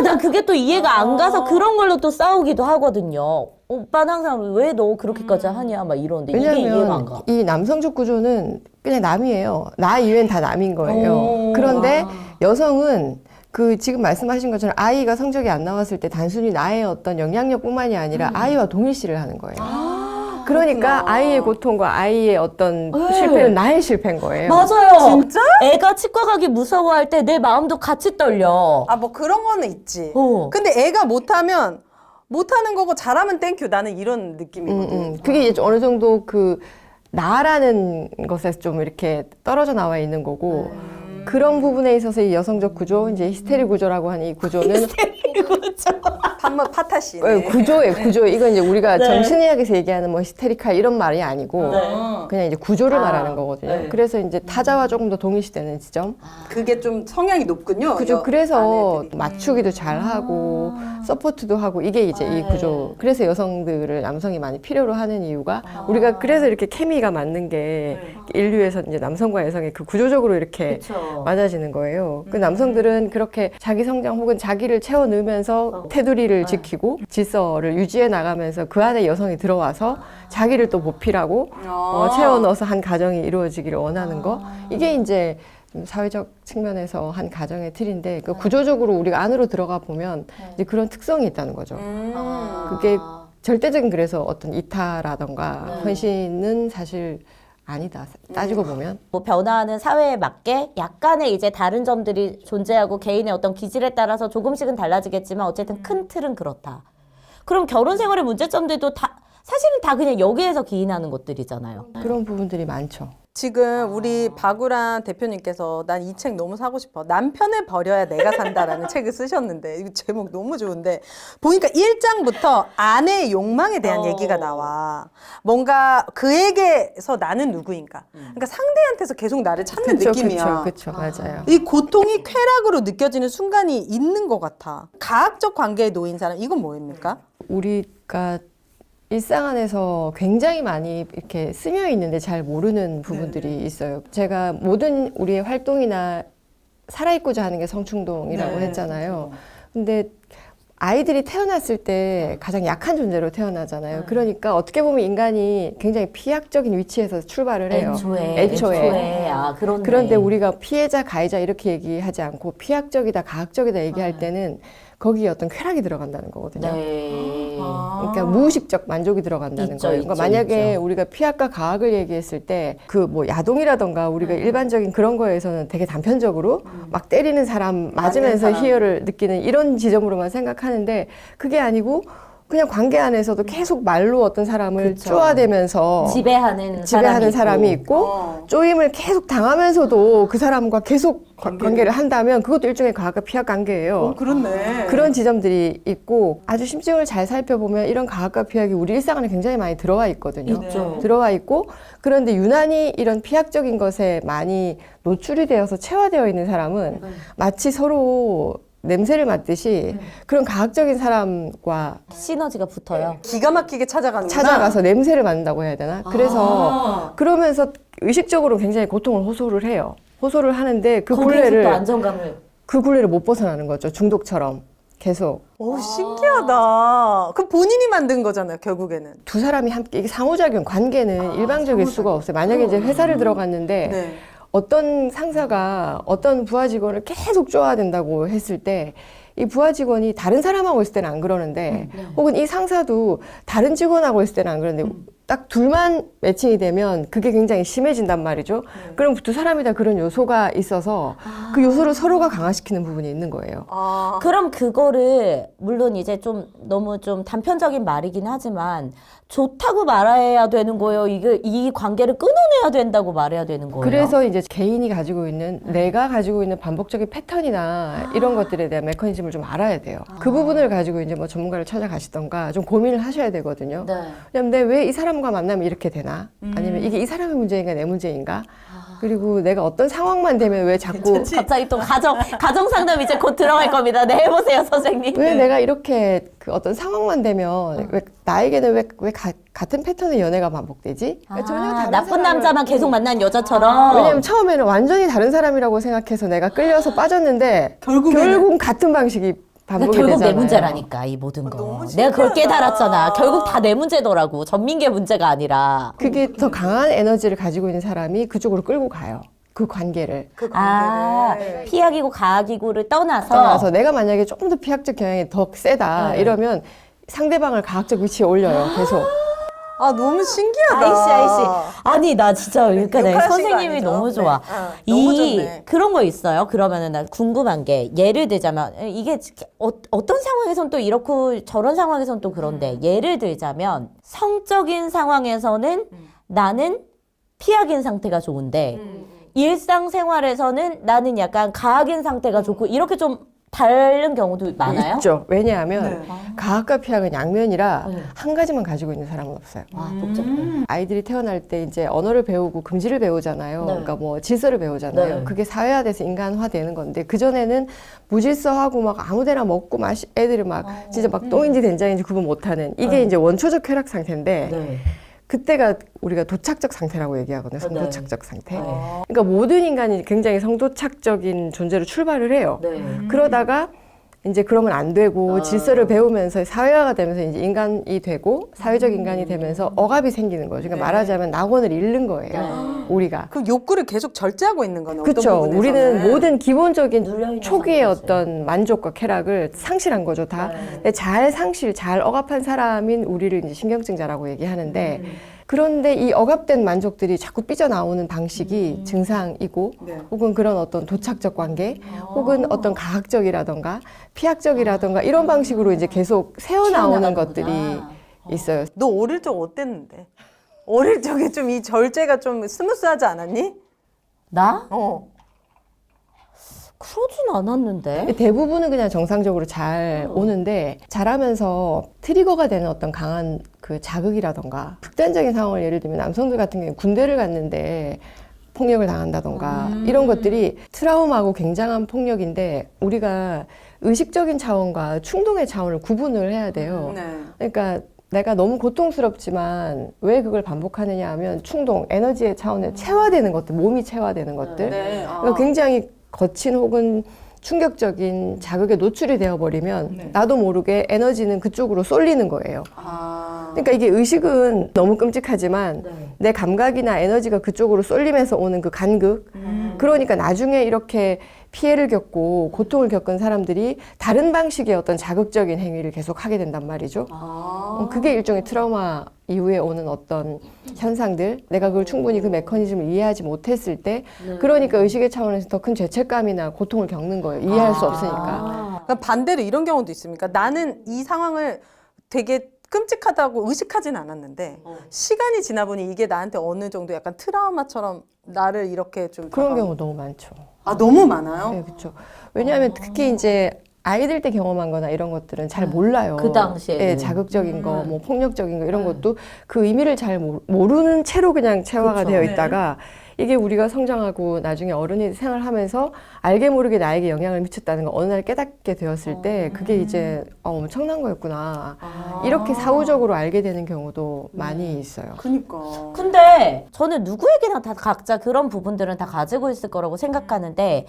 Speaker 2: 난 그게 또 이해가 안 가서 그런 걸로 또 싸우기도 하거든요. 오빠는 항상 왜 너 그렇게까지 하냐 막 이러는데 이게 이해가 안
Speaker 1: 왜냐하면
Speaker 2: 가.
Speaker 1: 이 남성적 구조는 그냥 남이에요. 나 이외엔 다 남인 거예요. 그런데 여성은 그 지금 말씀하신 것처럼 아이가 성적이 안 나왔을 때 단순히 나의 어떤 영향력뿐만이 아니라 아이와 동일시를 하는 거예요. 그러니까
Speaker 3: 그렇구나.
Speaker 1: 아이의 고통과 아이의 어떤
Speaker 2: 네.
Speaker 1: 실패는 나의 실패인 거예요.
Speaker 2: 맞아요.
Speaker 3: 진짜?
Speaker 2: 애가 치과 가기 무서워할 때 내 마음도 같이 떨려.
Speaker 3: 아, 뭐 그런 거는 있지.
Speaker 2: 어.
Speaker 3: 근데 애가 못하면 못하는 거고 잘하면 땡큐. 나는 이런 느낌이거든.
Speaker 1: 그게 이제 어느 정도 그 나라는 것에서 좀 이렇게 떨어져 나와 있는 거고 그런 부분에 있어서 이 여성적 구조, 이제 히스테리 구조라고 하는 이 구조는
Speaker 3: 한번 파타시네.
Speaker 1: 어, 구조예요, 구조. 이건 이제 우리가
Speaker 2: 네.
Speaker 1: 정신의학에서 얘기하는 뭐 히스테리칼 이런 말이 아니고 그냥 이제 구조를 말하는 거거든요.
Speaker 2: 네.
Speaker 1: 그래서 이제 타자와 조금 더 동일시되는 지점.
Speaker 3: 그게 좀 성향이 높군요.
Speaker 1: 그죠. 그래서
Speaker 3: 아내들이.
Speaker 1: 맞추기도 잘 하고 서포트도 하고 이게 이제 이 구조. 그래서 여성들을 남성이 많이 필요로 하는 이유가 우리가 그래서 이렇게 케미가 맞는 게 인류에서 이제 남성과 여성의 그 구조적으로 이렇게
Speaker 2: 그쵸.
Speaker 1: 맞아지는 거예요. 그 남성들은 그렇게 자기 성장 혹은 자기를 채워 넣으면서 테두리를 지키고 질서를 유지해 나가면서 그 안에 여성이 들어와서 자기를 또 보필하고 채워 넣어서 한 가정이 이루어지기를 원하는 거. 이게 이제 사회적 측면에서 한 가정의 틀인데 그 구조적으로 우리가 안으로 들어가 보면 이제 그런 특성이 있다는 거죠. 그게 절대적인 그래서 어떤 이타라던가 헌신은 사실 아니다. 따지고 보면.
Speaker 2: 뭐 변화하는 사회에 맞게 약간의 이제 다른 점들이 존재하고 개인의 어떤 기질에 따라서 조금씩은 달라지겠지만 어쨌든 큰 틀은 그렇다. 그럼 결혼 생활의 문제점들도 다 사실은 다 그냥 여기에서 기인하는 것들이잖아요.
Speaker 1: 그런 부분들이 많죠.
Speaker 3: 지금 우리 박우란 대표님께서 난 이 책 너무 사고 싶어. 남편을 버려야 내가 산다라는 책을 쓰셨는데 이거 제목 너무 좋은데 보니까 1장부터 아내의 욕망에 대한 얘기가 나와. 뭔가 그에게서 나는 누구인가. 그러니까 상대한테서 계속 나를 찾는 느낌이야.
Speaker 1: 그쵸, 맞아요.
Speaker 3: 이 고통이 쾌락으로 느껴지는 순간이 있는 것 같아. 가학적 관계에 놓인 사람 이건 뭐입니까?
Speaker 1: 우리가 일상 안에서 굉장히 많이 이렇게 스며 있는데 잘 모르는 부분들이 있어요. 제가 모든 우리의 활동이나 살아있고자 하는 게 성충동이라고 했잖아요. 근데 아이들이 태어났을 때 가장 약한 존재로 태어나잖아요. 그러니까 어떻게 보면 인간이 굉장히 피약적인 위치에서 출발을 해요.
Speaker 2: 애초에. 아, 그렇네.
Speaker 1: 그런데 우리가 피해자, 가해자 이렇게 얘기하지 않고 피약적이다, 가학적이다 얘기할 때는 거기에 어떤 쾌락이 들어간다는 거거든요.
Speaker 2: 네.
Speaker 1: 그러니까 무의식적 만족이 들어간다는
Speaker 2: 있죠,
Speaker 1: 거예요. 그러니까
Speaker 2: 있죠,
Speaker 1: 만약에
Speaker 2: 있죠.
Speaker 1: 우리가 피학과 가학을 얘기했을 때 그 뭐 야동이라던가 우리가 일반적인 그런 거에서는 되게 단편적으로 막 때리는 사람 맞으면서
Speaker 3: 사람.
Speaker 1: 희열을 느끼는 이런 지점으로만 생각하는데 그게 아니고 그냥 관계 안에서도 계속 말로 어떤 사람을
Speaker 2: 그쵸.
Speaker 1: 쪼아대면서
Speaker 2: 지배하는
Speaker 1: 사람이 있고 쪼임을 계속 당하면서도 그 사람과 계속 관계를 한다면 그것도 일종의 가학과 피학 관계예요.
Speaker 3: 그렇네.
Speaker 1: 그런 지점들이 있고 아주 심층을 잘 살펴보면 이런 가학과 피학이 우리 일상 안에 굉장히 많이 들어와 있거든요.
Speaker 2: 있죠.
Speaker 1: 들어와 있고 그런데 유난히 이런 피학적인 것에 많이 노출이 되어서 체화되어 있는 사람은 마치 서로 냄새를 맡듯이 그런 과학적인 사람과
Speaker 2: 시너지가 붙어요.
Speaker 3: 기가 막히게 찾아가는구나.
Speaker 1: 찾아가서 냄새를 맡는다고 해야 되나? 그래서 그러면서 의식적으로 굉장히 고통을 호소를 해요. 호소를 하는데 그
Speaker 2: 거기에서 또 안정감을.
Speaker 1: 그 굴레를 못 벗어나는 거죠. 중독처럼 계속.
Speaker 3: 오, 신기하다. 그럼 본인이 만든 거잖아요, 결국에는.
Speaker 1: 두 사람이 함께 이게 상호작용 관계는 일방적일 수가 없어요. 만약에 이제 회사를 들어갔는데
Speaker 3: 네.
Speaker 1: 어떤 상사가 어떤 부하 직원을 계속 쪼아댄다고 했을 때 이 부하 직원이 다른 사람하고 있을 때는 안 그러는데 혹은 이 상사도 다른 직원하고 있을 때는 안 그러는데 딱 둘만 매칭이 되면 그게 굉장히 심해진단 말이죠. 그럼 두 사람이 다 그런 요소가 있어서 그 요소를 서로가 강화시키는 부분이 있는 거예요.
Speaker 3: 아,
Speaker 2: 그럼 그거를 물론 이제 좀 너무 좀 단편적인 말이긴 하지만 좋다고 말해야 되는 거예요. 이게 이 관계를 끊어내야 된다고 말해야 되는 거예요.
Speaker 1: 그래서 이제 개인이 가지고 있는 내가 가지고 있는 반복적인 패턴이나 이런 것들에 대한 메커니즘을 좀 알아야 돼요. 그 부분을 가지고 이제 뭐 전문가를 찾아가시던가 좀 고민을 하셔야 되거든요.
Speaker 2: 네.
Speaker 1: 왜냐면 내가 왜 이 사람과 만나면 이렇게 되나? 아니면 이게 이 사람의 문제인가 내 문제인가? 그리고 내가 어떤 상황만 되면 왜 자꾸
Speaker 2: 갑자기 또 가정 상담 이제 곧 들어갈 겁니다. 네, 해보세요, 선생님.
Speaker 1: 왜 내가 이렇게 그 어떤 상황만 되면 왜 나에게는 왜 같은 패턴의 연애가 반복되지? 그러니까 전혀 다른
Speaker 2: 나쁜
Speaker 1: 사람을-
Speaker 2: 남자만 계속 만난 여자처럼.
Speaker 1: 왜냐면 처음에는 완전히 다른 사람이라고 생각해서 내가 끌려서 빠졌는데 결국 같은 방식이 반복이
Speaker 2: 결국
Speaker 1: 되잖아요.
Speaker 2: 내 문제라니까 이 모든 거.
Speaker 3: 너무
Speaker 2: 내가 그걸
Speaker 3: 신기하다.
Speaker 2: 깨달았잖아. 결국 다 내 문제더라고. 전민기의 문제가 아니라.
Speaker 1: 그게 더 강한 에너지를 가지고 있는 사람이 그쪽으로 끌고 가요. 그 관계를.
Speaker 3: 그
Speaker 2: 아,
Speaker 3: 관계를.
Speaker 2: 피하기고 가하기고를
Speaker 1: 떠나서 내가 만약에 조금 더 피학적 경향이 더 세다 이러면 상대방을 과학적 위치에 올려요. 계속.
Speaker 3: 아, 너무 신기하다.
Speaker 2: 아이씨. 아니, 나 진짜, 그러니까 내
Speaker 3: 욕하신 거
Speaker 2: 선생님이
Speaker 3: 아니죠?
Speaker 2: 너무 좋아.
Speaker 3: 네. 너무 좋네.
Speaker 2: 그런 거 있어요? 그러면은 나 궁금한 게, 예를 들자면, 이게 어떤 상황에선 또 이렇고, 저런 상황에선 또 그런데, 예를 들자면, 성적인 상황에서는 나는 피하긴 상태가 좋은데, 일상생활에서는 나는 약간 가학인 상태가 좋고, 이렇게 좀 다른 경우도 많아요?
Speaker 1: 있죠. 왜냐하면
Speaker 3: 네.
Speaker 1: 과학과 피학은 양면이라
Speaker 2: 네.
Speaker 1: 한 가지만 가지고 있는 사람은 없어요.
Speaker 2: 아, 복잡해.
Speaker 1: 아이들이 태어날 때 이제 언어를 배우고 금지를 배우잖아요.
Speaker 2: 네.
Speaker 1: 그러니까 뭐 질서를 배우잖아요.
Speaker 2: 네.
Speaker 1: 그게 사회화돼서 인간화되는 건데 그전에는 무질서하고 막 아무데나 먹고 애들이 막 진짜 막 똥인지 된장인지 구분 못하는 이게 이제 원초적 쾌락 상태인데
Speaker 2: 네.
Speaker 1: 그때가 우리가 도착적 상태라고 얘기하거든요.
Speaker 2: 네.
Speaker 1: 성도착적 상태.
Speaker 2: 네.
Speaker 1: 그러니까 모든 인간이 굉장히 성도착적인 존재로 출발을 해요.
Speaker 2: 네.
Speaker 1: 그러다가 이제 그러면 안 되고 질서를 배우면서 사회화가 되면서 이제 인간이 되고 사회적 인간이 되면서 억압이 생기는 거죠. 그러니까 말하자면 낙원을 잃는 거예요. 우리가.
Speaker 3: 그 욕구를 계속 절제하고 있는 거네. 어떤
Speaker 1: 그렇죠.
Speaker 3: 부분에서는.
Speaker 1: 우리는 모든 기본적인
Speaker 2: 눌려있는
Speaker 1: 초기의
Speaker 2: 상태였어요.
Speaker 1: 어떤 만족과 쾌락을 상실한 거죠, 다. 근데 잘 억압한 사람인 우리를 이제 신경증자라고 얘기하는데 그런데 이 억압된 만족들이 자꾸 삐져나오는 방식이 증상이고
Speaker 3: 네.
Speaker 1: 혹은 그런 어떤 도착적 관계 혹은 어떤 가학적이라던가 피학적이라던가 이런 방식으로 이제 계속 새어나오는
Speaker 2: 튀어나가는구나.
Speaker 1: 것들이 있어요.
Speaker 3: 너 어릴 적 어땠는데? 어릴 적에 좀 이 절제가 좀 스무스하지 않았니?
Speaker 2: 나?
Speaker 3: 어.
Speaker 2: 그러진 않았는데.
Speaker 1: 대부분은 그냥 정상적으로 잘 오는데 자라면서 트리거가 되는 어떤 강한 그 자극이라던가 극단적인 상황을 예를 들면 남성들 같은 경우에 군대를 갔는데 폭력을 당한다던가 이런 것들이 트라우마하고 굉장한 폭력인데 우리가 의식적인 차원과 충동의 차원을 구분을 해야 돼요.
Speaker 3: 네.
Speaker 1: 그러니까 내가 너무 고통스럽지만 왜 그걸 반복하느냐 하면 충동, 에너지의 차원에 체화되는 것들, 몸이 체화되는 것들.
Speaker 3: 네.
Speaker 1: 그러니까 굉장히 거친 혹은 충격적인 자극에 노출이 되어버리면 나도 모르게 에너지는 그쪽으로 쏠리는 거예요. 그러니까 이게 의식은 너무 끔찍하지만 내 감각이나 에너지가 그쪽으로 쏠리면서 오는 그 간극. 그러니까 나중에 이렇게 피해를 겪고 고통을 겪은 사람들이 다른 방식의 어떤 자극적인 행위를 계속 하게 된단 말이죠. 그게 일종의 트라우마 이후에 오는 어떤 현상들, 내가 그걸 충분히 그 메커니즘을 이해하지 못했을 때, 그러니까 의식의 차원에서 더 큰 죄책감이나 고통을 겪는 거예요. 이해할 수 없으니까.
Speaker 3: 그러니까 반대로 이런 경우도 있습니까? 나는 이 상황을 되게 끔찍하다고 의식하진 않았는데 시간이 지나 보니 이게 나한테 어느 정도 약간 트라우마처럼 나를 이렇게 좀
Speaker 1: 그런
Speaker 3: 다가오는-
Speaker 1: 경우 너무 많죠.
Speaker 3: 아, 너무 많아요?
Speaker 1: 네, 그렇죠. 왜냐하면 특히 이제 아이들 때 경험한 거나 이런 것들은 잘 몰라요.
Speaker 2: 그 당시에는.
Speaker 1: 예, 자극적인 거, 뭐 폭력적인 거 이런 것도 그 의미를 잘 모르는 채로 그냥 체화가 되어 있다가 이게 우리가 성장하고 나중에 어른이 생활하면서 알게 모르게 나에게 영향을 미쳤다는 걸 어느 날 깨닫게 되었을 때 그게 이제 엄청난 거였구나. 이렇게 사후적으로 알게 되는 경우도 많이 있어요.
Speaker 3: 그니까.
Speaker 2: 근데 저는 누구에게나 다 각자 그런 부분들은 다 가지고 있을 거라고 생각하는데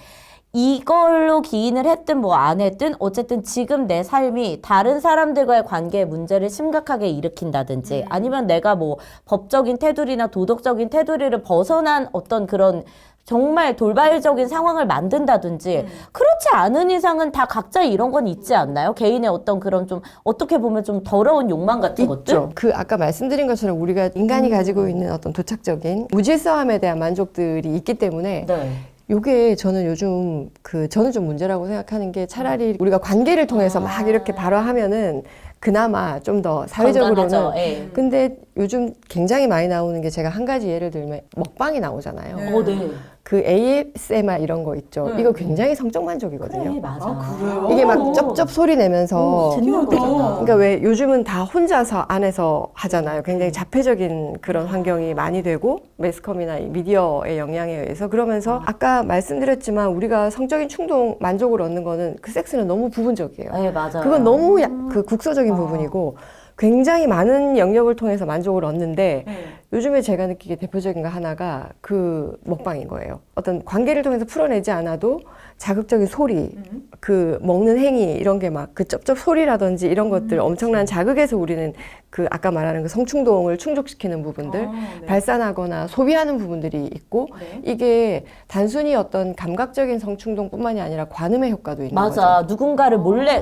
Speaker 2: 이걸로 기인을 했든 뭐 안 했든 어쨌든 지금 내 삶이 다른 사람들과의 관계에 문제를 심각하게 일으킨다든지 아니면 내가 뭐 법적인 테두리나 도덕적인 테두리를 벗어난 어떤 그런 정말 돌발적인 상황을 만든다든지 그렇지 않은 이상은 다 각자 이런 건 있지 않나요? 개인의 어떤 그런 좀 어떻게 보면 좀 더러운 욕망 같은 것들?
Speaker 1: 있죠. 그 아까 말씀드린 것처럼 우리가 인간이 가지고 있는 어떤 도착적인 무질서함에 대한 만족들이 있기 때문에
Speaker 2: 네.
Speaker 1: 요게 저는 요즘 저는 좀 문제라고 생각하는 게 차라리 우리가 관계를 통해서 막 이렇게 발화하면은 그나마 좀 더 사회적으로는
Speaker 2: 건강하죠. 예.
Speaker 1: 근데 요즘 굉장히 많이 나오는 게 제가 한 가지 예를 들면 먹방이 나오잖아요.
Speaker 2: 네.
Speaker 1: 그 ASMR 이런 거 있죠. 이거 굉장히 성적 만족이거든요.
Speaker 2: 그래, 맞아.
Speaker 3: 그래요?
Speaker 1: 이게 막 쩝쩝 소리 내면서
Speaker 2: 듣는 거잖아.
Speaker 1: 그러니까 왜 요즘은 다 혼자서 안에서 하잖아요. 굉장히 자폐적인 그런 환경이 많이 되고 매스컴이나 이 미디어의 영향에 의해서 그러면서 아까 말씀드렸지만 우리가 성적인 충동 만족을 얻는 거는 그 섹스는 너무 부분적이에요.
Speaker 2: 네, 맞아요.
Speaker 1: 그건 너무 그 국소적인 부분이고 굉장히 많은 영역을 통해서 만족을 얻는데 요즘에 제가 느끼기에 대표적인 거 하나가 그 먹방인 거예요. 어떤 관계를 통해서 풀어내지 않아도 자극적인 소리, 그 먹는 행위 이런 게 막 그 쩝쩝 소리라든지 이런 것들 엄청난 자극에서 우리는 그 아까 말하는 그 성충동을 충족시키는 부분들 발산하거나 소비하는 부분들이 있고 이게 단순히 어떤 감각적인 성충동뿐만이 아니라 관음의 효과도 있는
Speaker 2: 맞아.
Speaker 1: 거죠.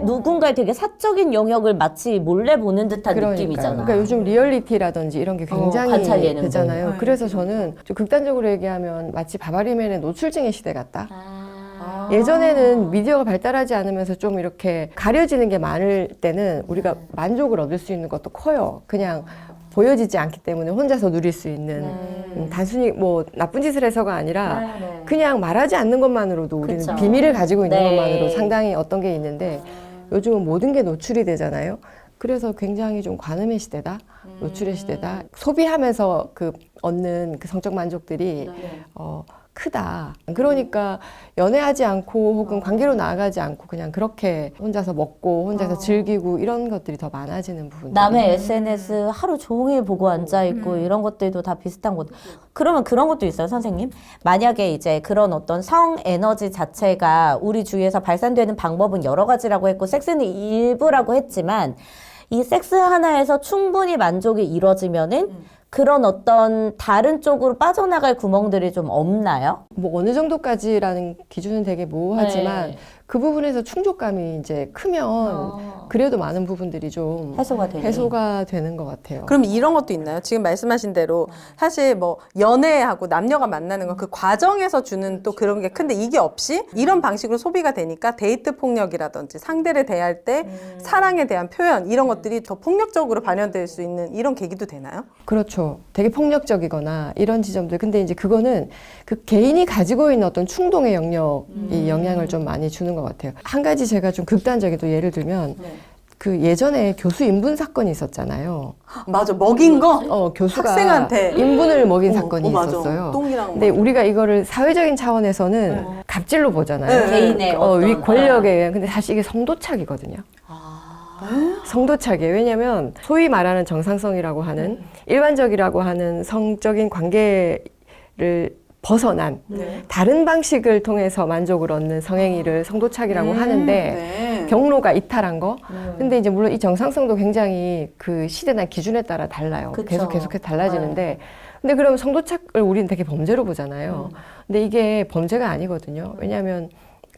Speaker 2: 누군가의 되게 사적인 영역을 마치 몰래 보는 듯한 느낌이잖아.
Speaker 1: 그러니까 요즘 리얼리티라든지 이런 게 굉장히
Speaker 2: 관찰 예능들.
Speaker 1: 되잖아요. 그래서 저는 좀 극단적으로 얘기하면 마치 바바리맨의 노출증의 시대 같다. 예전에는 미디어가 발달하지 않으면서 좀 이렇게 가려지는 게 많을 때는 우리가 만족을 얻을 수 있는 것도 커요. 그냥 보여지지 않기 때문에 혼자서 누릴 수 있는 단순히 뭐 나쁜 짓을 해서가 아니라 그냥 말하지 않는 것만으로도 우리는
Speaker 2: 그쵸.
Speaker 1: 비밀을 가지고 있는
Speaker 2: 네.
Speaker 1: 것만으로 상당히 어떤 게 있는데 요즘은 모든 게 노출이 되잖아요. 그래서 굉장히 좀 관음의 시대다, 노출의 시대다. 소비하면서 그 얻는 그 성적 만족들이 크다. 그러니까 연애하지 않고 혹은 관계로 나아가지 않고 그냥 그렇게 혼자서 먹고 혼자서 즐기고 이런 것들이 더 많아지는 부분.
Speaker 2: 남의 SNS 하루 종일 보고 앉아있고 이런 것들도 다 비슷한 것. 그러면 그런 것도 있어요, 선생님? 만약에 이제 그런 어떤 성 에너지 자체가 우리 주위에서 발산되는 방법은 여러 가지라고 했고, 섹스는 일부라고 했지만, 이 섹스 하나에서 충분히 만족이 이루어지면은 그런 어떤 다른 쪽으로 빠져나갈 구멍들이 좀 없나요?
Speaker 1: 뭐 어느 정도까지라는 기준은 되게 모호하지만
Speaker 2: 네.
Speaker 1: 그 부분에서 충족감이 이제 크면 그래도 많은 부분들이 좀
Speaker 2: 해소가 되네.
Speaker 1: 해소가 되는 것 같아요.
Speaker 3: 그럼 이런 것도 있나요? 지금 말씀하신 대로 사실 뭐 연애하고 남녀가 만나는 건 그 과정에서 주는 또 그런 게 큰데 이게 없이 이런 방식으로 소비가 되니까 데이트 폭력이라든지 상대를 대할 때 사랑에 대한 표현 이런 것들이 더 폭력적으로 발현될 수 있는 이런 계기도 되나요?
Speaker 1: 그렇죠. 되게 폭력적이거나 이런 지점들. 근데 이제 그거는 그 개인이 가지고 있는 어떤 충동의 영역이 영향을 좀 많이 주는 것 같아요. 한 가지 제가 좀 극단적인 또 예를 들면 그 예전에 교수 인분 사건이 있었잖아요.
Speaker 3: 맞아, 먹인 거?
Speaker 1: 교수가
Speaker 3: 학생한테.
Speaker 1: 인분을 먹인 사건이
Speaker 3: 맞아.
Speaker 1: 있었어요.
Speaker 3: 똥이랑
Speaker 1: 근데 우리가 이거를 사회적인 차원에서는 갑질로 보잖아요.
Speaker 2: 개인의 어떤
Speaker 1: 위 권력에 의한. 근데 사실 이게 성도착이거든요. 성도착이에요. 왜냐하면 소위 말하는 정상성이라고 하는 일반적이라고 하는 성적인 관계를 벗어난 다른 방식을 통해서 만족을 얻는 성행위를 성도착이라고 하는데
Speaker 3: 네.
Speaker 1: 경로가 이탈한 거. 근데 이제 물론 이 정상성도 굉장히 그 시대나 기준에 따라 달라요.
Speaker 2: 그쵸.
Speaker 1: 계속해서 달라지는데 근데 그러면 성도착을 우리는 되게 범죄로 보잖아요. 근데 이게 범죄가 아니거든요. 왜냐하면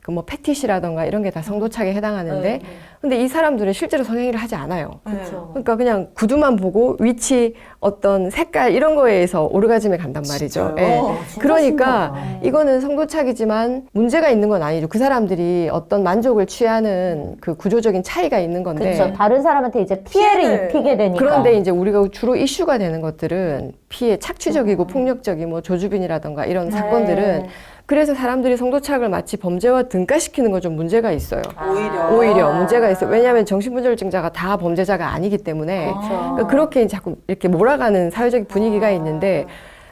Speaker 1: 그 뭐 패티시라던가 이런 게 다 성도착에 해당하는데 근데 이 사람들은 실제로 성행위를 하지 않아요.
Speaker 2: 그렇죠.
Speaker 1: 그러니까 그냥 구두만 보고 위치, 어떤 색깔 이런 거에 의해서 오르가즘에 간단 말이죠.
Speaker 3: 진짜요?
Speaker 1: 그러니까 이거는 성도착이지만 문제가 있는 건 아니죠. 그 사람들이 어떤 만족을 취하는 그 구조적인 차이가 있는 건데.
Speaker 2: 그렇죠. 다른 사람한테 이제 피해를 입히게 되니까.
Speaker 1: 그런데 이제 우리가 주로 이슈가 되는 것들은 피해 착취적이고 폭력적인 뭐 조주빈이라던가 이런 사건들은 그래서 사람들이 성도착을 마치 범죄와 등가시키는 건 좀 문제가 있어요. 오히려 문제가 있어요. 왜냐하면 정신분절증자가 다 범죄자가 아니기 때문에 그러니까 그렇게 자꾸 이렇게 몰아가는 사회적 분위기가 있는데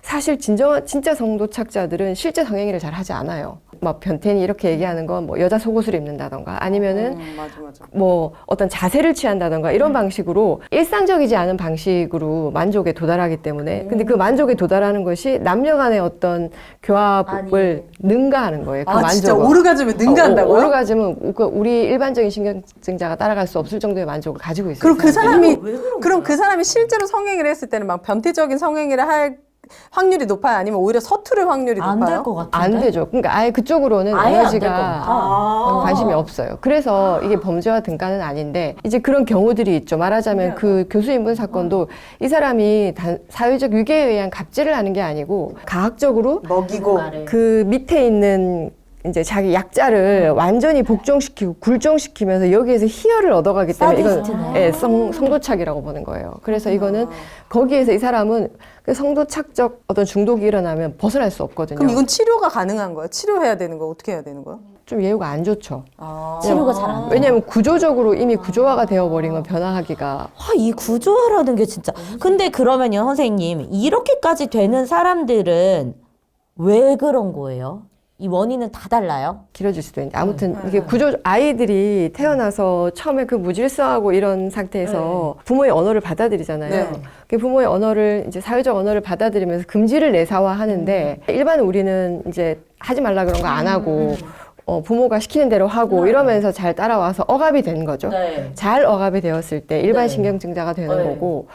Speaker 1: 사실 진짜 성도착자들은 실제 성행위를 잘 하지 않아요. 막 변태니 이렇게 얘기하는 건 뭐 여자 속옷을 입는다던가 아니면은
Speaker 3: 맞아.
Speaker 1: 뭐 어떤 자세를 취한다던가 이런 방식으로 일상적이지 않은 방식으로 만족에 도달하기 때문에 근데 그 만족에 도달하는 것이 남녀 간의 어떤 교합을 능가하는 거예요. 그
Speaker 3: 아 진짜
Speaker 1: 만족을.
Speaker 3: 오르가즘을 능가한다고요?
Speaker 1: 오르가즘은 우리 일반적인 신경증자가 따라갈 수 없을 정도의 만족을 가지고 있어요.
Speaker 3: 그럼 그 사람이
Speaker 2: 왜 그런
Speaker 3: 그럼
Speaker 2: 거야?
Speaker 3: 그 사람이 실제로 성행위를 했을 때는 막 변태적인 성행위를 할 확률이 높아요? 아니면 오히려 서투를 확률이
Speaker 2: 안
Speaker 3: 높아요?
Speaker 2: 될 것 같은데?
Speaker 1: 안 되죠. 그러니까 아예 그쪽으로는
Speaker 2: 아예 안될것
Speaker 1: 에너지가
Speaker 2: 같아.
Speaker 1: 관심이 없어요. 그래서 이게 범죄와 등가는 아닌데 이제 그런 경우들이 있죠. 말하자면 그 교수 인분 사건도 이 사람이 사회적 유계에 의한 갑질을 하는 게 아니고 가학적으로
Speaker 3: 먹이고
Speaker 1: 그 밑에 있는 이제 자기 약자를 완전히 복종시키고 굴종시키면서 여기에서 희열을 얻어가기 때문에 이건
Speaker 2: 사디스트네.
Speaker 1: 예, 성도착이라고 보는 거예요. 그래서 이거는 거기에서 이 사람은 그 성도착적 어떤 중독이 일어나면 벗어날 수 없거든요.
Speaker 3: 그럼 이건 치료가 가능한 거예요? 치료해야 되는 거 어떻게 해야 되는 거예요?
Speaker 1: 좀 예후가 안 좋죠.
Speaker 2: 치료가 잘 안 돼.
Speaker 1: 왜냐하면 구조적으로 이미 구조화가 되어버린 건 변화하기가
Speaker 2: 아, 이 구조화라는 게 진짜. 근데 그러면요, 선생님. 이렇게까지 되는 사람들은 왜 그런 거예요? 이 원인은 다 달라요?
Speaker 1: 길어질 수도 있는데 아무튼 이게 아이들이 태어나서 처음에 그 무질서하고 이런 상태에서 부모의 언어를 받아들이잖아요.
Speaker 3: 네.
Speaker 1: 그 부모의 언어를 이제 사회적 언어를 받아들이면서 금지를 내사화하는데 일반 우리는 이제 하지 말라 그런 거 안 하고 부모가 시키는 대로 하고 이러면서 잘 따라와서 억압이 된 거죠.
Speaker 2: 네.
Speaker 1: 잘 억압이 되었을 때 일반
Speaker 2: 네.
Speaker 1: 신경증자가 되는
Speaker 2: 네.
Speaker 1: 거고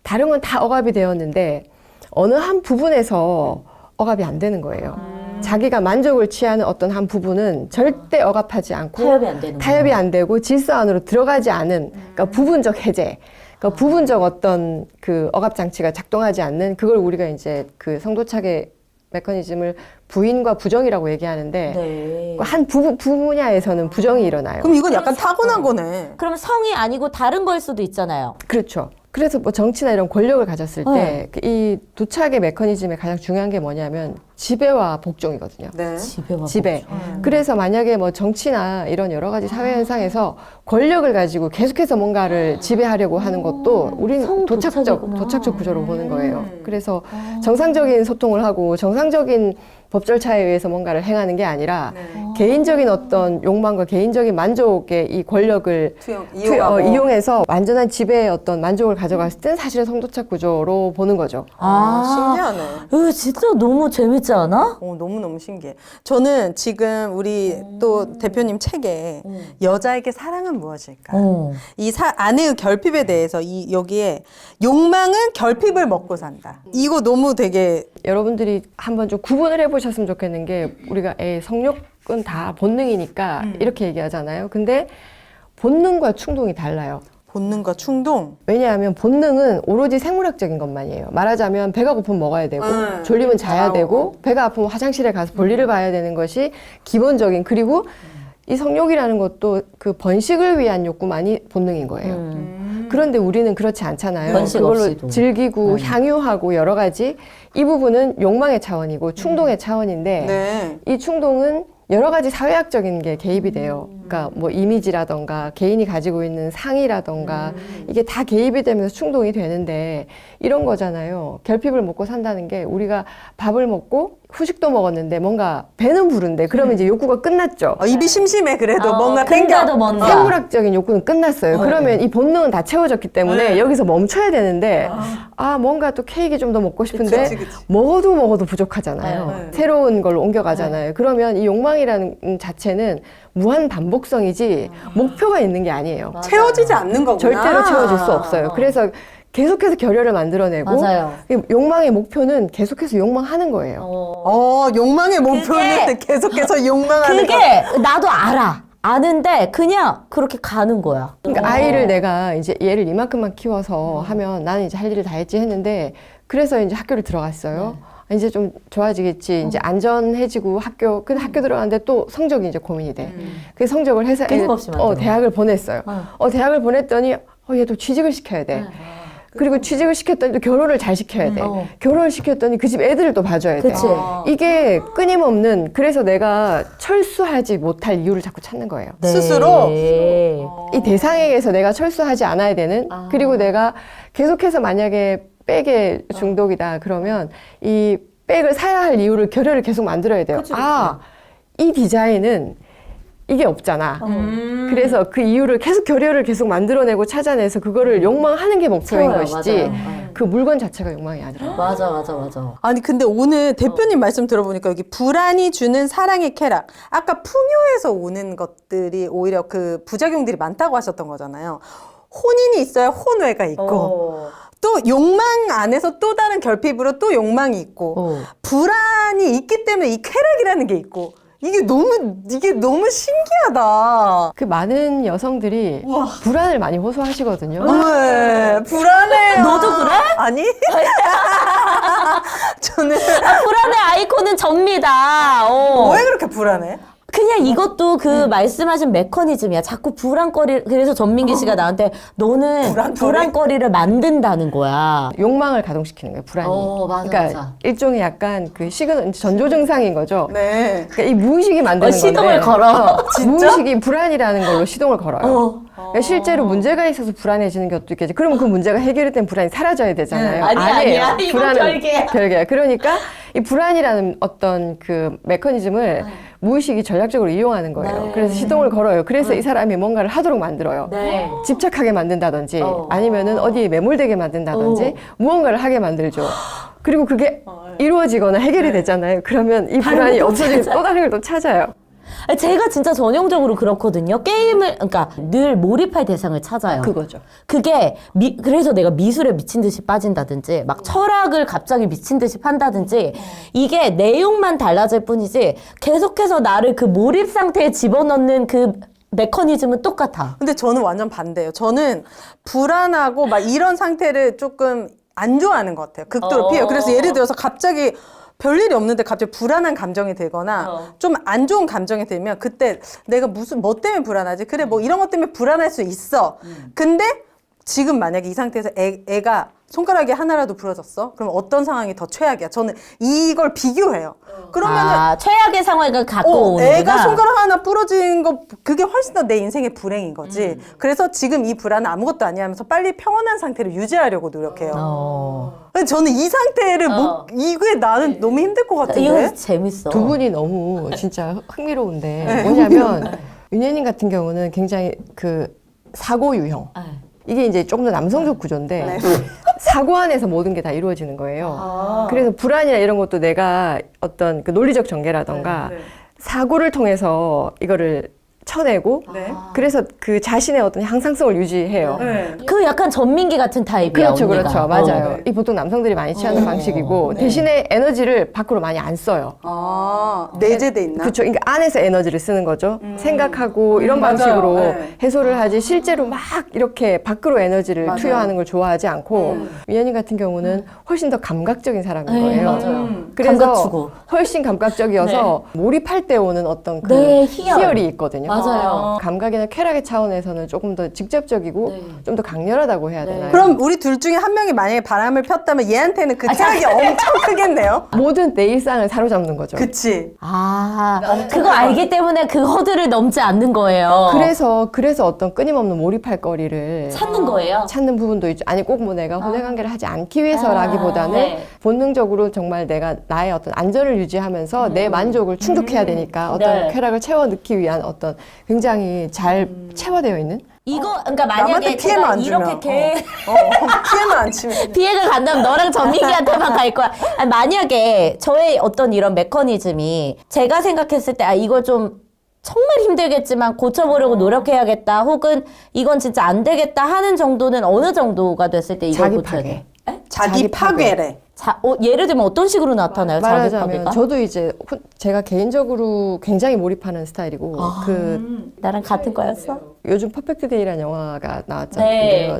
Speaker 1: 다른 건 다 억압이 되었는데 어느 한 부분에서 억압이 안 되는 거예요. 자기가 만족을 취하는 어떤 한 부분은 절대 억압하지 않고
Speaker 2: 타협이 안 되는
Speaker 1: 타협이 안 되고 질서 안으로 들어가지 않은 그러니까 부분적 해제 그러니까 부분적 어떤 그 억압 장치가 작동하지 않는 그걸 우리가 이제 그 성도착의 메커니즘을 부인과 부정이라고 얘기하는데
Speaker 2: 네.
Speaker 1: 한 분야에서는 부정이 일어나요.
Speaker 3: 그럼 이건 약간 타고난 거네.
Speaker 2: 그럼 성이 아니고 다른 걸 수도 있잖아요.
Speaker 1: 그렇죠. 그래서 뭐 정치나 이런 권력을 가졌을 때 이 도착의 메커니즘의 가장 중요한 게 뭐냐면 지배와 복종이거든요.
Speaker 3: 네.
Speaker 2: 지배와
Speaker 1: 지배.
Speaker 2: 복종.
Speaker 1: 그래서 만약에 뭐 정치나 이런 여러 가지 사회 현상에서 권력을 가지고 계속해서 뭔가를 지배하려고 하는 것도 우린
Speaker 2: 성도착이구나.
Speaker 1: 도착적 구조로 보는 거예요. 그래서 정상적인 소통을 하고 정상적인 법 절차에 의해서 뭔가를 행하는 게 아니라 개인적인 어떤 욕망과 개인적인 만족의 이 권력을 이용해서 완전한 지배의 어떤 만족을 가져갔을 땐 사실은 성도착 구조로 보는 거죠.
Speaker 3: 신기하네.
Speaker 2: 이거 진짜 너무 재밌지 않아?
Speaker 3: 너무너무 신기해. 저는 지금 우리 또 대표님 책에 여자에게 사랑은 무엇일까? 이 아내의 결핍에 대해서 여기에 욕망은 결핍을 먹고 산다. 이거 너무 되게
Speaker 1: 여러분들이 한번 좀 구분을 해보셨으면 좋겠는 게 우리가 성욕은 다 본능이니까 이렇게 얘기하잖아요. 근데 본능과 충동이 달라요.
Speaker 3: 본능과 충동.
Speaker 1: 왜냐하면 본능은 오로지 생물학적인 것만이에요. 말하자면 배가 고프면 먹어야 되고 졸리면 자야 되고 배가 아프면 화장실에 가서 볼일을 봐야 되는 것이 기본적인 그리고 이 성욕이라는 것도 그 번식을 위한 욕구만이 본능인 거예요. 그런데 우리는 그렇지 않잖아요.
Speaker 2: 번식
Speaker 1: 그걸로
Speaker 2: 없이도.
Speaker 1: 즐기고 향유하고 여러 가지 이 부분은 욕망의 차원이고 충동의 차원인데
Speaker 3: 네.
Speaker 1: 이 충동은 여러 가지 사회학적인 게 개입이 돼요. 그러니까 뭐 이미지라던가 개인이 가지고 있는 상이라던가 이게 다 개입이 되면서 충동이 되는데 이런 거잖아요. 결핍을 먹고 산다는 게 우리가 밥을 먹고 후식도 먹었는데 뭔가 배는 부른데 그러면 이제 욕구가 끝났죠.
Speaker 3: 입이 심심해 그래도 뭔가
Speaker 2: 근데도
Speaker 3: 땡겨.
Speaker 2: 뭔가.
Speaker 1: 생물학적인 욕구는 끝났어요. 그러면 이 본능은 다 채워졌기 때문에 여기서 멈춰야 되는데 뭔가 또 케이크 좀 더 먹고 싶은데
Speaker 3: 그치.
Speaker 1: 먹어도 부족하잖아요.
Speaker 3: 네.
Speaker 1: 새로운 걸로 옮겨가잖아요. 그러면 이 욕망이라는 자체는 무한 반복성이지 목표가 있는 게 아니에요.
Speaker 3: 채워지지 않는 거구나.
Speaker 1: 절대로 채워질 수 없어요. 그래서 계속해서 결여를 만들어내고
Speaker 2: 맞아요.
Speaker 1: 이 욕망의 목표는 계속해서 욕망하는 거예요.
Speaker 3: 욕망의 목표는 계속해서 욕망하는 거.
Speaker 2: 그게 나도 알아. 아는데 그냥 그렇게 가는 거야.
Speaker 1: 그러니까 아이를 내가 이제 얘를 이만큼만 키워서 하면 나는 이제 할 일을 다 했지 했는데 그래서 이제 학교를 들어갔어요. 이제 좀 좋아지겠지. 이제 안전해지고 근데 학교 들어갔는데 또 성적이 이제 고민이 돼. 그 성적을 해서
Speaker 2: 끊임없이 만들어.
Speaker 1: 대학을 보냈어요. 대학을 보냈더니 얘도 취직을 시켜야 돼. 그리고 취직을 시켰더니 또 결혼을 잘 시켜야 돼. 결혼을 시켰더니 그 집 애들을 또 봐줘야 돼.
Speaker 2: 그치.
Speaker 1: 이게 끊임없는 그래서 내가 철수하지 못할 이유를 자꾸 찾는 거예요.
Speaker 3: 스스로?
Speaker 2: 네.
Speaker 1: 이 대상에게서 내가 철수하지 않아야 되는 그리고 내가 계속해서 만약에 백에 중독이다 그러면 이 백을 사야 할 이유를 결여를 계속 만들어야 돼요.
Speaker 2: 그치.
Speaker 1: 이 디자인은 이게 없잖아. 그래서 그 이유를 계속 결여를 계속 만들어내고 찾아내서 그거를 욕망하는 게 목표인
Speaker 2: 채워요,
Speaker 1: 것이지
Speaker 2: 맞아요.
Speaker 1: 그 물건 자체가 욕망이 아니라.
Speaker 2: 맞아.
Speaker 3: 아니 근데 오늘 대표님 말씀 들어보니까 여기 불안이 주는 사랑의 쾌락. 아까 풍요에서 오는 것들이 오히려 그 부작용들이 많다고 하셨던 거잖아요. 혼인이 있어야 혼외가 있고 또 욕망 안에서 또 다른 결핍으로 또 욕망이 있고 불안이 있기 때문에 이 쾌락이라는 게 있고 이게 너무 신기하다.
Speaker 1: 그 많은 여성들이 불안을 많이 호소하시거든요.
Speaker 3: 네, 불안해요.
Speaker 2: 너도 그래?
Speaker 3: 아니? 저는
Speaker 2: 불안의 아이콘은 접니다.
Speaker 3: 왜 그렇게 불안해?
Speaker 2: 그냥 이것도 그 말씀하신 메커니즘이야. 자꾸 그래서 전민기 씨가 나한테 너는 불안거리를 만든다는 거야.
Speaker 1: 욕망을 가동시키는 거예요, 불안이.
Speaker 2: 맞아,
Speaker 1: 그러니까
Speaker 2: 맞아.
Speaker 1: 일종의 약간 그 전조 증상인 거죠.
Speaker 3: 네.
Speaker 1: 그러니까 이 무의식이 만드는
Speaker 2: 시동을
Speaker 1: 건데
Speaker 2: 걸어.
Speaker 1: 무의식이 불안이라는 걸로 시동을 걸어요. 그러니까 실제로 문제가 있어서 불안해지는 것도 있겠지. 그러면 그 문제가 해결이 된 불안이 사라져야 되잖아요.
Speaker 2: 아니야. 이건 별개야.
Speaker 1: 별개야. 그러니까 이 불안이라는 어떤 그 메커니즘을 무의식이 전략적으로 이용하는 거예요. 그래서 시동을 걸어요. 그래서 이 사람이 뭔가를 하도록 만들어요.
Speaker 2: 네.
Speaker 1: 집착하게 만든다든지 아니면은 어디에 매몰되게 만든다든지 무언가를 하게 만들죠. 그리고 그게 이루어지거나 해결이 되잖아요. 그러면 이 불안이 없어지고 또 다른 걸 또 찾아요.
Speaker 2: 제가 진짜 전형적으로 그렇거든요. 게임을, 그러니까 늘 몰입할 대상을 찾아요.
Speaker 1: 그거죠.
Speaker 2: 그게, 그래서 내가 미술에 미친 듯이 빠진다든지, 막 철학을 갑자기 미친 듯이 판다든지, 이게 내용만 달라질 뿐이지, 계속해서 나를 그 몰입 상태에 집어넣는 그 메커니즘은 똑같아.
Speaker 3: 근데 저는 완전 반대예요. 저는 불안하고 막 이런 상태를 조금 안 좋아하는 것 같아요. 극도로 피해요. 그래서 예를 들어서 갑자기 별일이 없는데 갑자기 불안한 감정이 들거나 좀 안 좋은 감정이 들면 그때 내가 뭐 때문에 불안하지? 그래 뭐 이런 것 때문에 불안할 수 있어. 근데 지금 만약에 이 상태에서 애가 손가락이 하나라도 부러졌어? 그럼 어떤 상황이 더 최악이야? 저는 이걸 비교해요. 그러면은
Speaker 2: 최악의 상황을 갖고 오는
Speaker 3: 애가 손가락 하나 부러진 거 그게 훨씬 더 내 인생의 불행인 거지. 그래서 지금 이 불안은 아무것도 아니야 하면서 빨리 평온한 상태를 유지하려고 노력해요. 근데 저는 이 상태를 이게 나는 너무 힘들 것 같은데.
Speaker 2: 이거 재밌어.
Speaker 1: 두 분이 너무 진짜 흥미로운데 뭐냐면 윤혜님 같은 경우는 굉장히 그 사고 유형. 이게 이제 조금 더 남성적 구조인데 사고 안에서 모든 게 다 이루어지는 거예요. 그래서 불안이나 이런 것도 내가 어떤 그 논리적 전개라던가 사고를 통해서 이거를 쳐내고 그래서 그 자신의 어떤 향상성을 유지해요.
Speaker 2: 그 약간 전민기 같은 타입이야.
Speaker 1: 그렇죠,
Speaker 2: 언니가.
Speaker 1: 그렇죠. 맞아요. 이 보통 남성들이 많이 취하는 방식이고 대신에 에너지를 밖으로 많이 안 써요.
Speaker 3: 내재돼 있나?
Speaker 1: 그렇죠. 그러니까 안에서 에너지를 쓰는 거죠. 생각하고 이런 방식으로 해소를 하지 실제로 막 이렇게 밖으로 에너지를 투여하는 걸 좋아하지 않고 위원님 같은 경우는 훨씬 더 감각적인 사람인 거예요.
Speaker 2: 맞아요.
Speaker 1: 그래서
Speaker 2: 감각추구.
Speaker 1: 훨씬 감각적이어서 몰입할 때 오는 어떤 그
Speaker 2: 희열.
Speaker 1: 희열이 있거든요.
Speaker 2: 맞아요.
Speaker 1: 감각이나 쾌락의 차원에서는 조금 더 직접적이고 좀 더 강렬하다고 해야 되나요?
Speaker 3: 그럼 우리 둘 중에 한 명이 만약에 바람을 폈다면 얘한테는 그 쾌락이 엄청 크겠네요.
Speaker 1: 모든 내 일상을 사로잡는 거죠.
Speaker 3: 그치.
Speaker 2: 그거 알기 때문에 그 허들을 넘지 않는 거예요.
Speaker 1: 그래서 어떤 끊임없는 몰입할 거리를
Speaker 2: 찾는 거예요.
Speaker 1: 찾는 부분도 있죠. 아니 꼭 뭐 내가 혼외관계를 하지 않기 위해서라기보다는 본능적으로 정말 내가 나의 어떤 안전을 유지하면서 내 만족을 충족해야 되니까 어떤 쾌락을 채워 넣기 위한 어떤 굉장히 잘 채워되어 있는
Speaker 2: 이거 그러니까
Speaker 3: 남한테
Speaker 2: 만약에
Speaker 3: 피해만
Speaker 2: 제가
Speaker 3: 안 주면.
Speaker 2: 이렇게
Speaker 3: 피해만 안 치면.
Speaker 2: 피해가 간다면 너랑 전민기한테만 갈 거야. 아니, 만약에 저의 어떤 이런 메커니즘이 제가 생각했을 때 이걸 좀 정말 힘들겠지만 고쳐보려고 노력해야겠다 혹은 이건 진짜 안 되겠다 하는 정도는 어느 정도가 됐을 때 이걸
Speaker 1: 자기
Speaker 2: 고쳐야
Speaker 1: 파괴.
Speaker 2: 돼?
Speaker 3: 자기 파괴래.
Speaker 2: 예를 들면 어떤 식으로 나타나요? 자기
Speaker 1: 말하자면
Speaker 2: 파괴가?
Speaker 1: 저도 이제 제가 개인적으로 굉장히 몰입하는 스타일이고
Speaker 2: 나랑 같은 거였어?
Speaker 1: 요즘 퍼펙트 데이라는 영화가 나왔잖아요.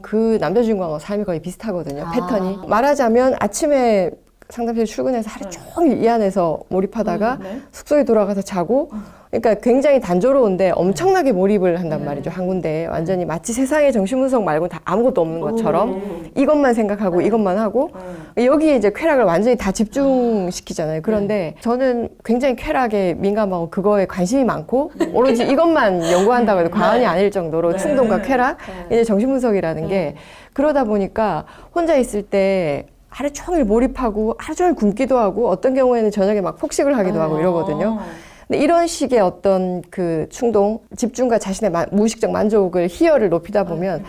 Speaker 1: 그 남자 주인공하고 삶이 거의 비슷하거든요. 패턴이. 말하자면 아침에 상담실 출근해서 하루 종일 이 안에서 몰입하다가 숙소에 돌아가서 자고 그러니까 굉장히 단조로운데 엄청나게 몰입을 한단 말이죠. 한 군데에 완전히 마치 세상에 정신분석 말고 다 아무것도 없는 것처럼 이것만 생각하고 이것만 하고 여기에 이제 쾌락을 완전히 다 집중시키잖아요. 그런데 저는 굉장히 쾌락에 민감하고 그거에 관심이 많고 오로지 이것만 연구한다고 해도 과언이 아닐 정도로 충동과 쾌락 이제 정신분석이라는 게 그러다 보니까 혼자 있을 때 하루 종일 몰입하고 하루 종일 굶기도 하고 어떤 경우에는 저녁에 막 폭식을 하기도 하고 이러거든요. 근데 이런 식의 어떤 그 충동, 집중과 자신의 무의식적 만족을 희열을 높이다 보면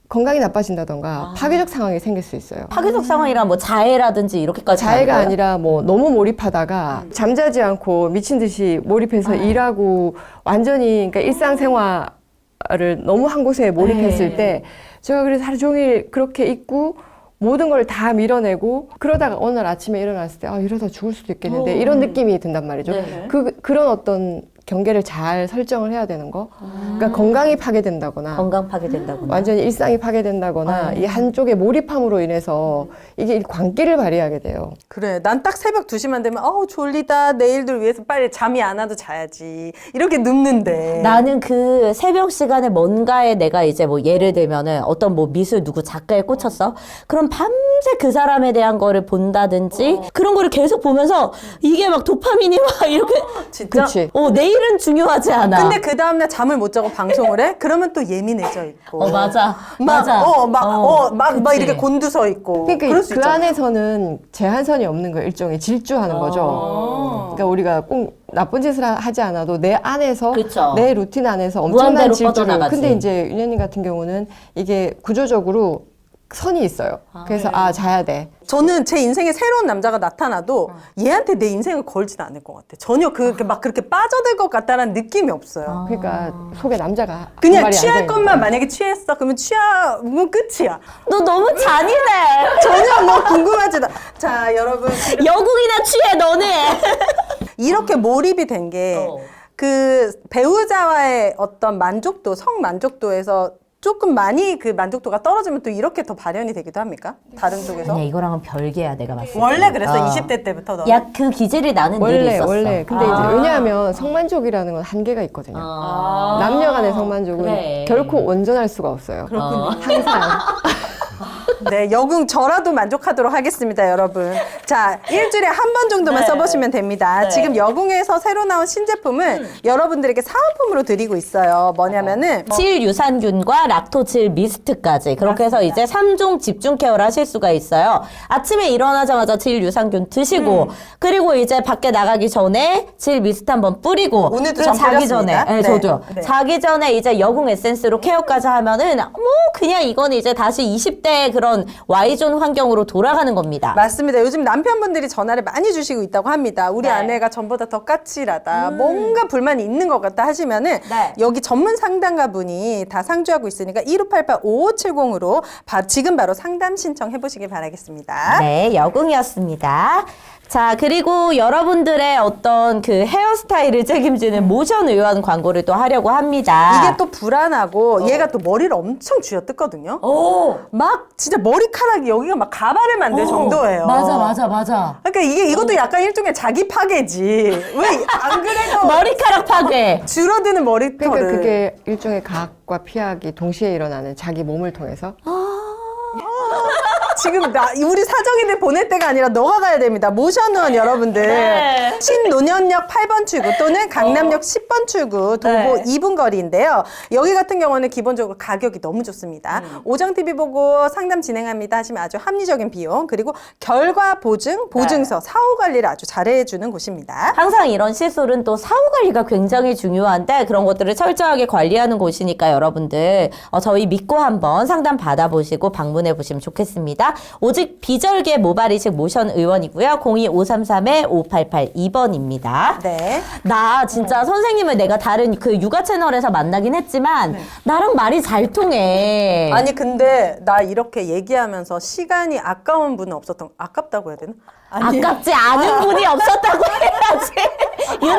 Speaker 1: 건강이 나빠진다던가 파괴적 상황이 생길 수 있어요.
Speaker 2: 파괴적 상황이란 뭐 자해라든지 이렇게까지
Speaker 1: 자해가
Speaker 2: 가는 거예요?
Speaker 1: 아니라 뭐 너무 몰입하다가 잠자지 않고 미친 듯이 몰입해서 일하고 완전히 그러니까 일상생활을 너무 한 곳에 몰입했을 때 제가 그래서 하루 종일 그렇게 있고 모든 걸 다 밀어내고 그러다가 어느 날 아침에 일어났을 때 이러다 죽을 수도 있겠는데 이런 느낌이 든단 말이죠.
Speaker 2: 네.
Speaker 1: 그런 어떤 경계를 잘 설정을 해야 되는 거. 그러니까 건강이 파괴된다거나
Speaker 2: 건강 파괴된다고.
Speaker 1: 완전히 일상이 파괴된다거나 이 한쪽에 몰입함으로 인해서 이게 광기를 발휘하게 돼요.
Speaker 3: 그래. 난 딱 새벽 2시만 되면 졸리다. 내일들 위해서 빨리 잠이 안 와도 자야지. 이렇게 눕는데.
Speaker 2: 나는 그 새벽 시간에 뭔가에 내가 이제 뭐 예를 들면은 어떤 뭐 미술 누구 작가에 꽂혔어? 그럼 밤새 그 사람에 대한 거를 본다든지 그런 거를 계속 보면서 이게 막 도파민이 막 이렇게
Speaker 3: 진짜?
Speaker 1: 그치?
Speaker 2: 내일은 중요하지 않아.
Speaker 3: 근데 그 다음날 잠을 못 자고 방송을 해? 그러면 또 예민해져 있고.
Speaker 2: 맞아.
Speaker 3: 막
Speaker 2: 그치.
Speaker 3: 이렇게 곤두서 있고.
Speaker 1: 그러니까
Speaker 3: 그럴 수
Speaker 1: 그
Speaker 3: 있잖아.
Speaker 1: 안에서는 제한선이 없는 거예요. 일종의 질주하는 거죠. 그러니까 우리가 꼭 나쁜 짓을 하지 않아도 내 안에서
Speaker 2: 그쵸.
Speaker 1: 내 루틴 안에서
Speaker 2: 무한대로
Speaker 1: 엄청난 질주를.
Speaker 2: 뻗어나가지.
Speaker 1: 근데 이제 윤현님 같은 경우는 이게 구조적으로 선이 있어요. 그래서 자야 돼.
Speaker 3: 저는 제 인생에 새로운 남자가 나타나도 얘한테 내 인생을 걸진 않을 것 같아. 전혀 막 그렇게 빠져들 것 같다는 느낌이 없어요.
Speaker 1: 그러니까 속에 남자가
Speaker 3: 그냥
Speaker 1: 한 마리
Speaker 3: 취할
Speaker 1: 앉아있는
Speaker 3: 것만
Speaker 1: 거예요.
Speaker 3: 만약에 취했어. 그러면 취하면 끝이야.
Speaker 2: 너 너무 잔인해.
Speaker 3: 전혀 뭐 궁금하지도. 자, 여러분.
Speaker 2: 여국이나 취해 너네.
Speaker 3: 이렇게 몰입이 된 게 그 배우자와의 어떤 만족도, 성 만족도에서 조금 많이 그 만족도가 떨어지면 또 이렇게 더 발현이 되기도 합니까? 다른 쪽에서?
Speaker 2: 아니야 이거랑은 별개야 내가 봤을 때.
Speaker 3: 원래 그래서 20대 때부터 너.
Speaker 2: 야 그 기질이 나는 일이
Speaker 1: 원래
Speaker 2: 있었어.
Speaker 1: 원래 근데 이제 왜냐하면 성만족이라는 건 한계가 있거든요. 남녀 간의 성만족은
Speaker 2: 그래.
Speaker 1: 결코 온전할 수가 없어요. 항상.
Speaker 3: 네, 여궁 저라도 만족하도록 하겠습니다, 여러분. 자, 일주일에 한 번 정도만 써보시면 됩니다. 지금 여궁에서 새로 나온 신제품은 여러분들에게 사은품으로 드리고 있어요. 뭐냐면은
Speaker 2: 질 유산균과 락토질 미스트까지 그렇게 해서 이제 3종 집중 케어를 하실 수가 있어요. 아침에 일어나자마자 질 유산균 드시고 그리고 이제 밖에 나가기 전에 질 미스트 한번 뿌리고
Speaker 3: 오늘도
Speaker 2: 그리고
Speaker 3: 전
Speaker 2: 자기
Speaker 3: 뿌렸습니다.
Speaker 2: 전에
Speaker 3: 네.
Speaker 2: 저도요.
Speaker 3: 네.
Speaker 2: 자기 전에 이제 여궁 에센스로 케어까지 하면은 뭐 그냥 이건 이제 다시 20대의 그런 Y존 환경으로 돌아가는 겁니다.
Speaker 3: 맞습니다. 요즘 남편분들이 전화를 많이 주시고 있다고 합니다. 우리 아내가 전보다 더 까칠하다. 뭔가 불만이 있는 것 같다 하시면은 여기 전문 상담가 분이 다 상주하고 있으니까 1588-5570으로 지금 바로 상담 신청해 보시길 바라겠습니다.
Speaker 2: 네, 여궁이었습니다. 자, 그리고 여러분들의 어떤 그 헤어스타일을 책임지는 모션 의원 광고를 또 하려고 합니다.
Speaker 3: 이게 또 불안하고 얘가 또 머리를 엄청 쥐어뜯거든요. 막 진짜 머리카락이 여기가 막 가발을 만들 정도예요.
Speaker 2: 맞아.
Speaker 3: 그러니까 이것도 약간 일종의 자기 파괴지. 왜 안 그래도
Speaker 2: 머리카락 파괴.
Speaker 3: 줄어드는 머리털을.
Speaker 1: 그러니까 그게 일종의 가학과 피학이 동시에 일어나는 자기 몸을 통해서
Speaker 3: 지금 우리 사정이들 보낼 때가 아니라 너가 가야 됩니다. 모션원 여러분들. 신논현역 8번 출구 또는 강남역 10번 출구 도보 2분 거리인데요. 여기 같은 경우는 기본적으로 가격이 너무 좋습니다. 오정TV 보고 상담 진행합니다 하시면 아주 합리적인 비용 그리고 결과 보증, 보증서, 사후 관리를 아주 잘해주는 곳입니다.
Speaker 2: 항상 이런 시술은 또 사후 관리가 굉장히 중요한데 그런 것들을 철저하게 관리하는 곳이니까 여러분들 저희 믿고 한번 상담 받아보시고 방문해 보시면 좋겠습니다. 오직 비절개 모발이식 모션 의원이고요. 02533-5882번입니다.
Speaker 3: 네.
Speaker 2: 나 진짜 선생님을 내가 다른 그 육아 채널에서 만나긴 했지만 나랑 말이 잘 통해.
Speaker 3: 아니 근데 나 이렇게 얘기하면서 시간이 아까운 분은 아깝다고 해야 되나? 아니,
Speaker 2: 아깝지 않은 분이 없었다고 해야지. 윤혜야.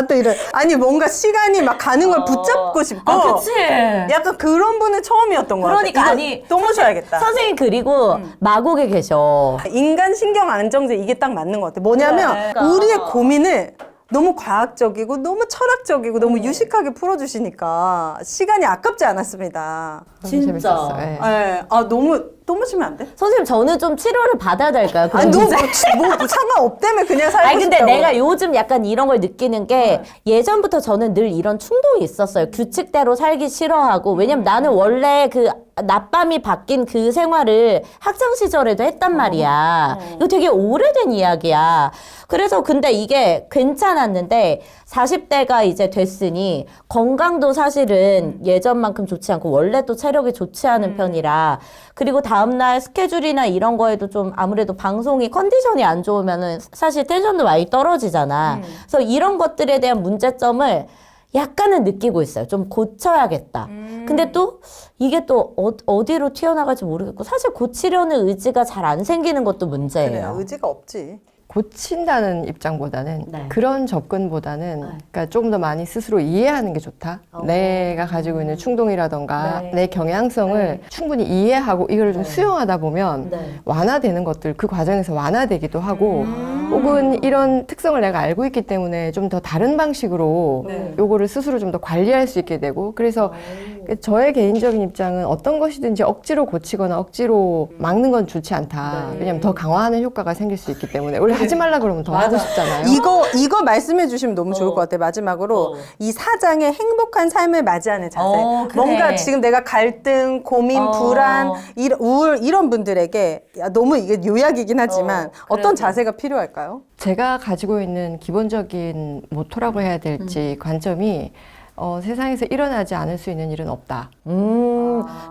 Speaker 3: 또 이런. 아니, 뭔가 시간이 막 가는 걸 붙잡고 싶고.
Speaker 2: 그치.
Speaker 3: 약간 그런 분은 처음이었던 것 같아요.
Speaker 2: 그러니까
Speaker 3: 이거
Speaker 2: 아니
Speaker 3: 또 모셔야겠다.
Speaker 2: 선생님 그리고 마곡에 계셔.
Speaker 3: 인간 신경 안정제 이게 딱 맞는 것 같아. 뭐냐면
Speaker 2: 그래. 그러니까.
Speaker 3: 우리의 고민을 너무 과학적이고 너무 철학적이고 너무 유식하게 풀어주시니까 시간이 아깝지 않았습니다.
Speaker 1: 너무
Speaker 2: 진짜.
Speaker 1: 재밌었어요. 예.
Speaker 3: 네. 아 너무 또 모시면 안 돼?
Speaker 2: 선생님 저는 좀 치료를 받아야 될까요?
Speaker 3: 아니
Speaker 2: 그럼
Speaker 3: 너
Speaker 2: 진짜?
Speaker 3: 뭐 상관없다며 그냥 살고
Speaker 2: 아니 근데
Speaker 3: 싶다고.
Speaker 2: 내가 요즘 약간 이런 걸 느끼는 게 예전부터 저는 늘 이런 충동이 있었어요. 규칙대로 살기 싫어하고 왜냐면 나는 원래 그 낮밤이 바뀐 그 생활을 학창 시절에도 했단 말이야. 이거 되게 오래된 이야기야. 그래서 근데 이게 괜찮았는데 40대가 이제 됐으니 건강도 사실은 예전만큼 좋지 않고 원래 또 체력이 좋지 않은 편이라 그리고 다음날 스케줄이나 이런 거에도 좀 아무래도 방송이 컨디션이 안 좋으면은 사실 텐션도 많이 떨어지잖아. 그래서 이런 것들에 대한 문제점을 약간은 느끼고 있어요. 좀 고쳐야겠다. 근데 또 이게 또 어디로 튀어나갈지 모르겠고 사실 고치려는 의지가 잘 안 생기는 것도
Speaker 3: 그래
Speaker 2: 문제예요.
Speaker 3: 의지가 없지.
Speaker 1: 고친다는 입장보다는
Speaker 2: 네.
Speaker 1: 그런 접근보다는 그러니까 조금 더 많이 스스로 이해하는 게 좋다. 내가 가지고 있는 충동이라던가
Speaker 2: 네.
Speaker 1: 내 경향성을 충분히 이해하고 이걸 좀 수용하다 보면
Speaker 2: 네.
Speaker 1: 완화되는 것들 그 과정에서 완화되기도 하고 혹은 이런 특성을 내가 알고 있기 때문에 좀 더 다른 방식으로 요거를 스스로 좀 더 관리할 수 있게 되고 그래서 저의 개인적인 입장은 어떤 것이든지 억지로 고치거나 억지로 막는 건 좋지 않다. 왜냐면 더 강화하는 효과가 생길 수 있기 때문에 원래 하지 말라 그러면 더 하고 싶잖아요.
Speaker 3: 이거 말씀해 주시면 너무 좋을 것 같아요. 마지막으로 이 사장의 행복한 삶을 맞이하는 자세.
Speaker 2: 그래.
Speaker 3: 뭔가 지금 내가 갈등, 고민, 불안, 우울 이런 분들에게 너무 이게 요약이긴 하지만 어떤 자세가 필요할까요?
Speaker 1: 제가 가지고 있는 기본적인 모토라고 해야 될지 관점이 세상에서 일어나지 않을 수 있는 일은 없다.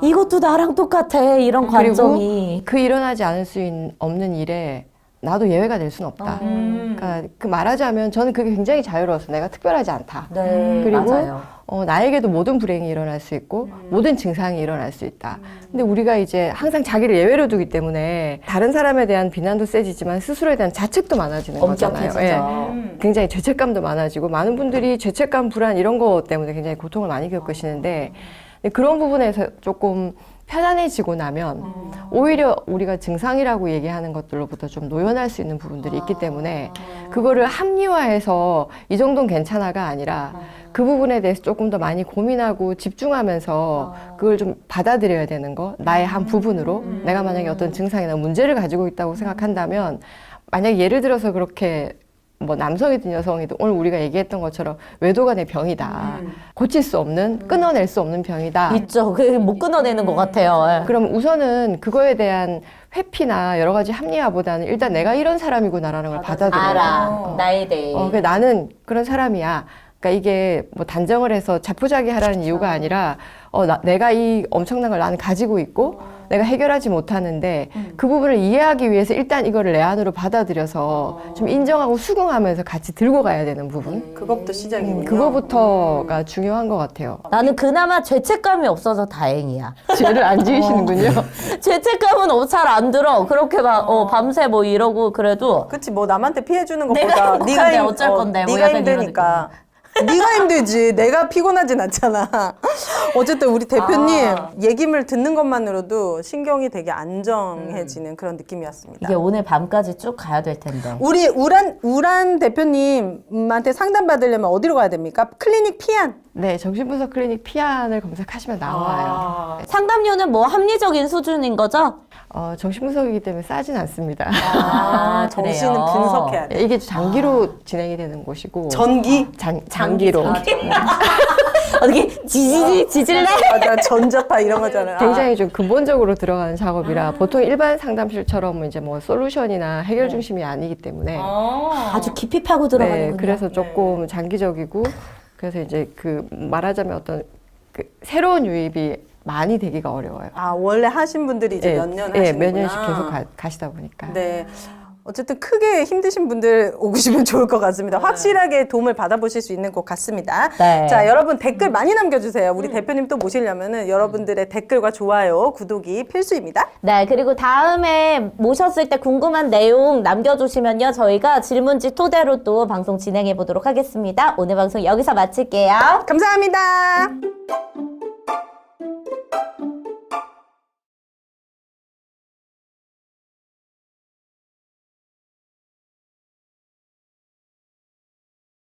Speaker 2: 이것도 나랑 똑같아. 이런 관점이.
Speaker 1: 그리고 그 일어나지 않을 수 없는 일에 나도 예외가 될 수는 없다. 그러니까 그 말하자면 저는 그게 굉장히 자유로워서 내가 특별하지 않다.
Speaker 2: 네,
Speaker 1: 그리고
Speaker 2: 맞아요.
Speaker 1: 나에게도 모든 불행이 일어날 수 있고 모든 증상이 일어날 수 있다. 근데 우리가 이제 항상 자기를 예외로 두기 때문에 다른 사람에 대한 비난도 세지지만 스스로에 대한 자책도 많아지는 거잖아요.
Speaker 2: 엄격해지죠.
Speaker 1: 굉장히 죄책감도 많아지고 많은 분들이 죄책감, 불안 이런 거 때문에 굉장히 고통을 많이 겪으시는데 그런 부분에서 조금 편안해지고 나면 오히려 우리가 증상이라고 얘기하는 것들로부터 좀 노연할 수 있는 부분들이 있기 때문에 그거를 합리화해서 이 정도는 괜찮아가 아니라 그 부분에 대해서 조금 더 많이 고민하고 집중하면서 그걸 좀 받아들여야 되는 거 나의 한 부분으로 내가 만약에 어떤 증상이나 문제를 가지고 있다고 생각한다면 만약 예를 들어서 그렇게 뭐 남성이든 여성이든 오늘 우리가 얘기했던 것처럼 외도가 내 병이다. 고칠 수 없는, 끊어낼 수 없는 병이다.
Speaker 2: 있죠. 그게 못 끊어내는 것 같아요. 예.
Speaker 1: 그럼 우선은 그거에 대한 회피나 여러 가지 합리화보다는 일단 내가 이런 사람이구나라는 걸 받아들여야 돼요.
Speaker 2: 알아. 나에 대해.
Speaker 1: 그러니까 나는 그런 사람이야. 그러니까 이게 뭐 단정을 해서 자포자기하라는 이유가 아니라 내가 이 엄청난 걸 나는 가지고 있고 내가 해결하지 못하는데 그 부분을 이해하기 위해서 일단 이거를 내 안으로 받아들여서 좀 인정하고 수긍하면서 같이 들고 가야 되는 부분.
Speaker 3: 그것부터 시작이군요.
Speaker 1: 그거부터가 중요한 것 같아요.
Speaker 2: 나는 그나마 죄책감이 없어서 다행이야.
Speaker 1: 죄를 안 지으시는군요.
Speaker 2: 죄책감은 잘 안 들어. 그렇게 막 밤새 뭐 이러고 그래도
Speaker 3: 그치 뭐 남한테 피해 주는
Speaker 2: 내가
Speaker 3: 것보다
Speaker 2: 행복한데 어쩔 건데, 뭐
Speaker 3: 네가
Speaker 2: 약간 이런
Speaker 3: 힘드니까. 네가 힘들지. 내가 피곤하진 않잖아. 어쨌든 우리 대표님 얘기를 듣는 것만으로도 신경이 되게 안정해지는 그런 느낌이었습니다.
Speaker 2: 이게 오늘 밤까지 쭉 가야 될 텐데.
Speaker 3: 우리 우란 대표님한테 상담 받으려면 어디로 가야 됩니까? 클리닉 피안.
Speaker 1: 네, 정신분석 클리닉 피안을 검색하시면 나와요.
Speaker 2: 상담료는 뭐 합리적인 수준인 거죠?
Speaker 1: 정신분석이기 때문에 싸진 않습니다.
Speaker 3: 정신은
Speaker 2: 그래요?
Speaker 3: 분석해야 돼.
Speaker 1: 이게 장기로 진행이 되는 곳이고
Speaker 3: 전기?
Speaker 1: 장기로
Speaker 2: 어떻게 지질래?
Speaker 3: 맞아, 전자파 이런 거잖아요.
Speaker 1: 굉장히 좀 근본적으로 들어가는 작업이라 보통 일반 상담실처럼 이제 뭐 솔루션이나 해결 중심이 아니기 때문에
Speaker 2: 아주 깊이 파고 들어가는군요.
Speaker 1: 네, 그래서 조금 장기적이고 그래서 이제 그 말하자면 어떤 그 새로운 유입이 많이 되기가 어려워요.
Speaker 3: 원래 하신 분들이 이제 몇 년 하시는구나.
Speaker 1: 몇 년씩 계속 가시다 보니까.
Speaker 3: 네. 어쨌든 크게 힘드신 분들 오시면 좋을 것 같습니다. 확실하게 도움을 받아보실 수 있는 곳 같습니다.
Speaker 2: 네.
Speaker 3: 자, 여러분 댓글 많이 남겨주세요. 우리 대표님 또 모시려면은 여러분들의 댓글과 좋아요, 구독이 필수입니다.
Speaker 2: 네, 그리고 다음에 모셨을 때 궁금한 내용 남겨주시면요. 저희가 질문지 토대로 또 방송 진행해 보도록 하겠습니다. 오늘 방송 여기서 마칠게요.
Speaker 3: 감사합니다.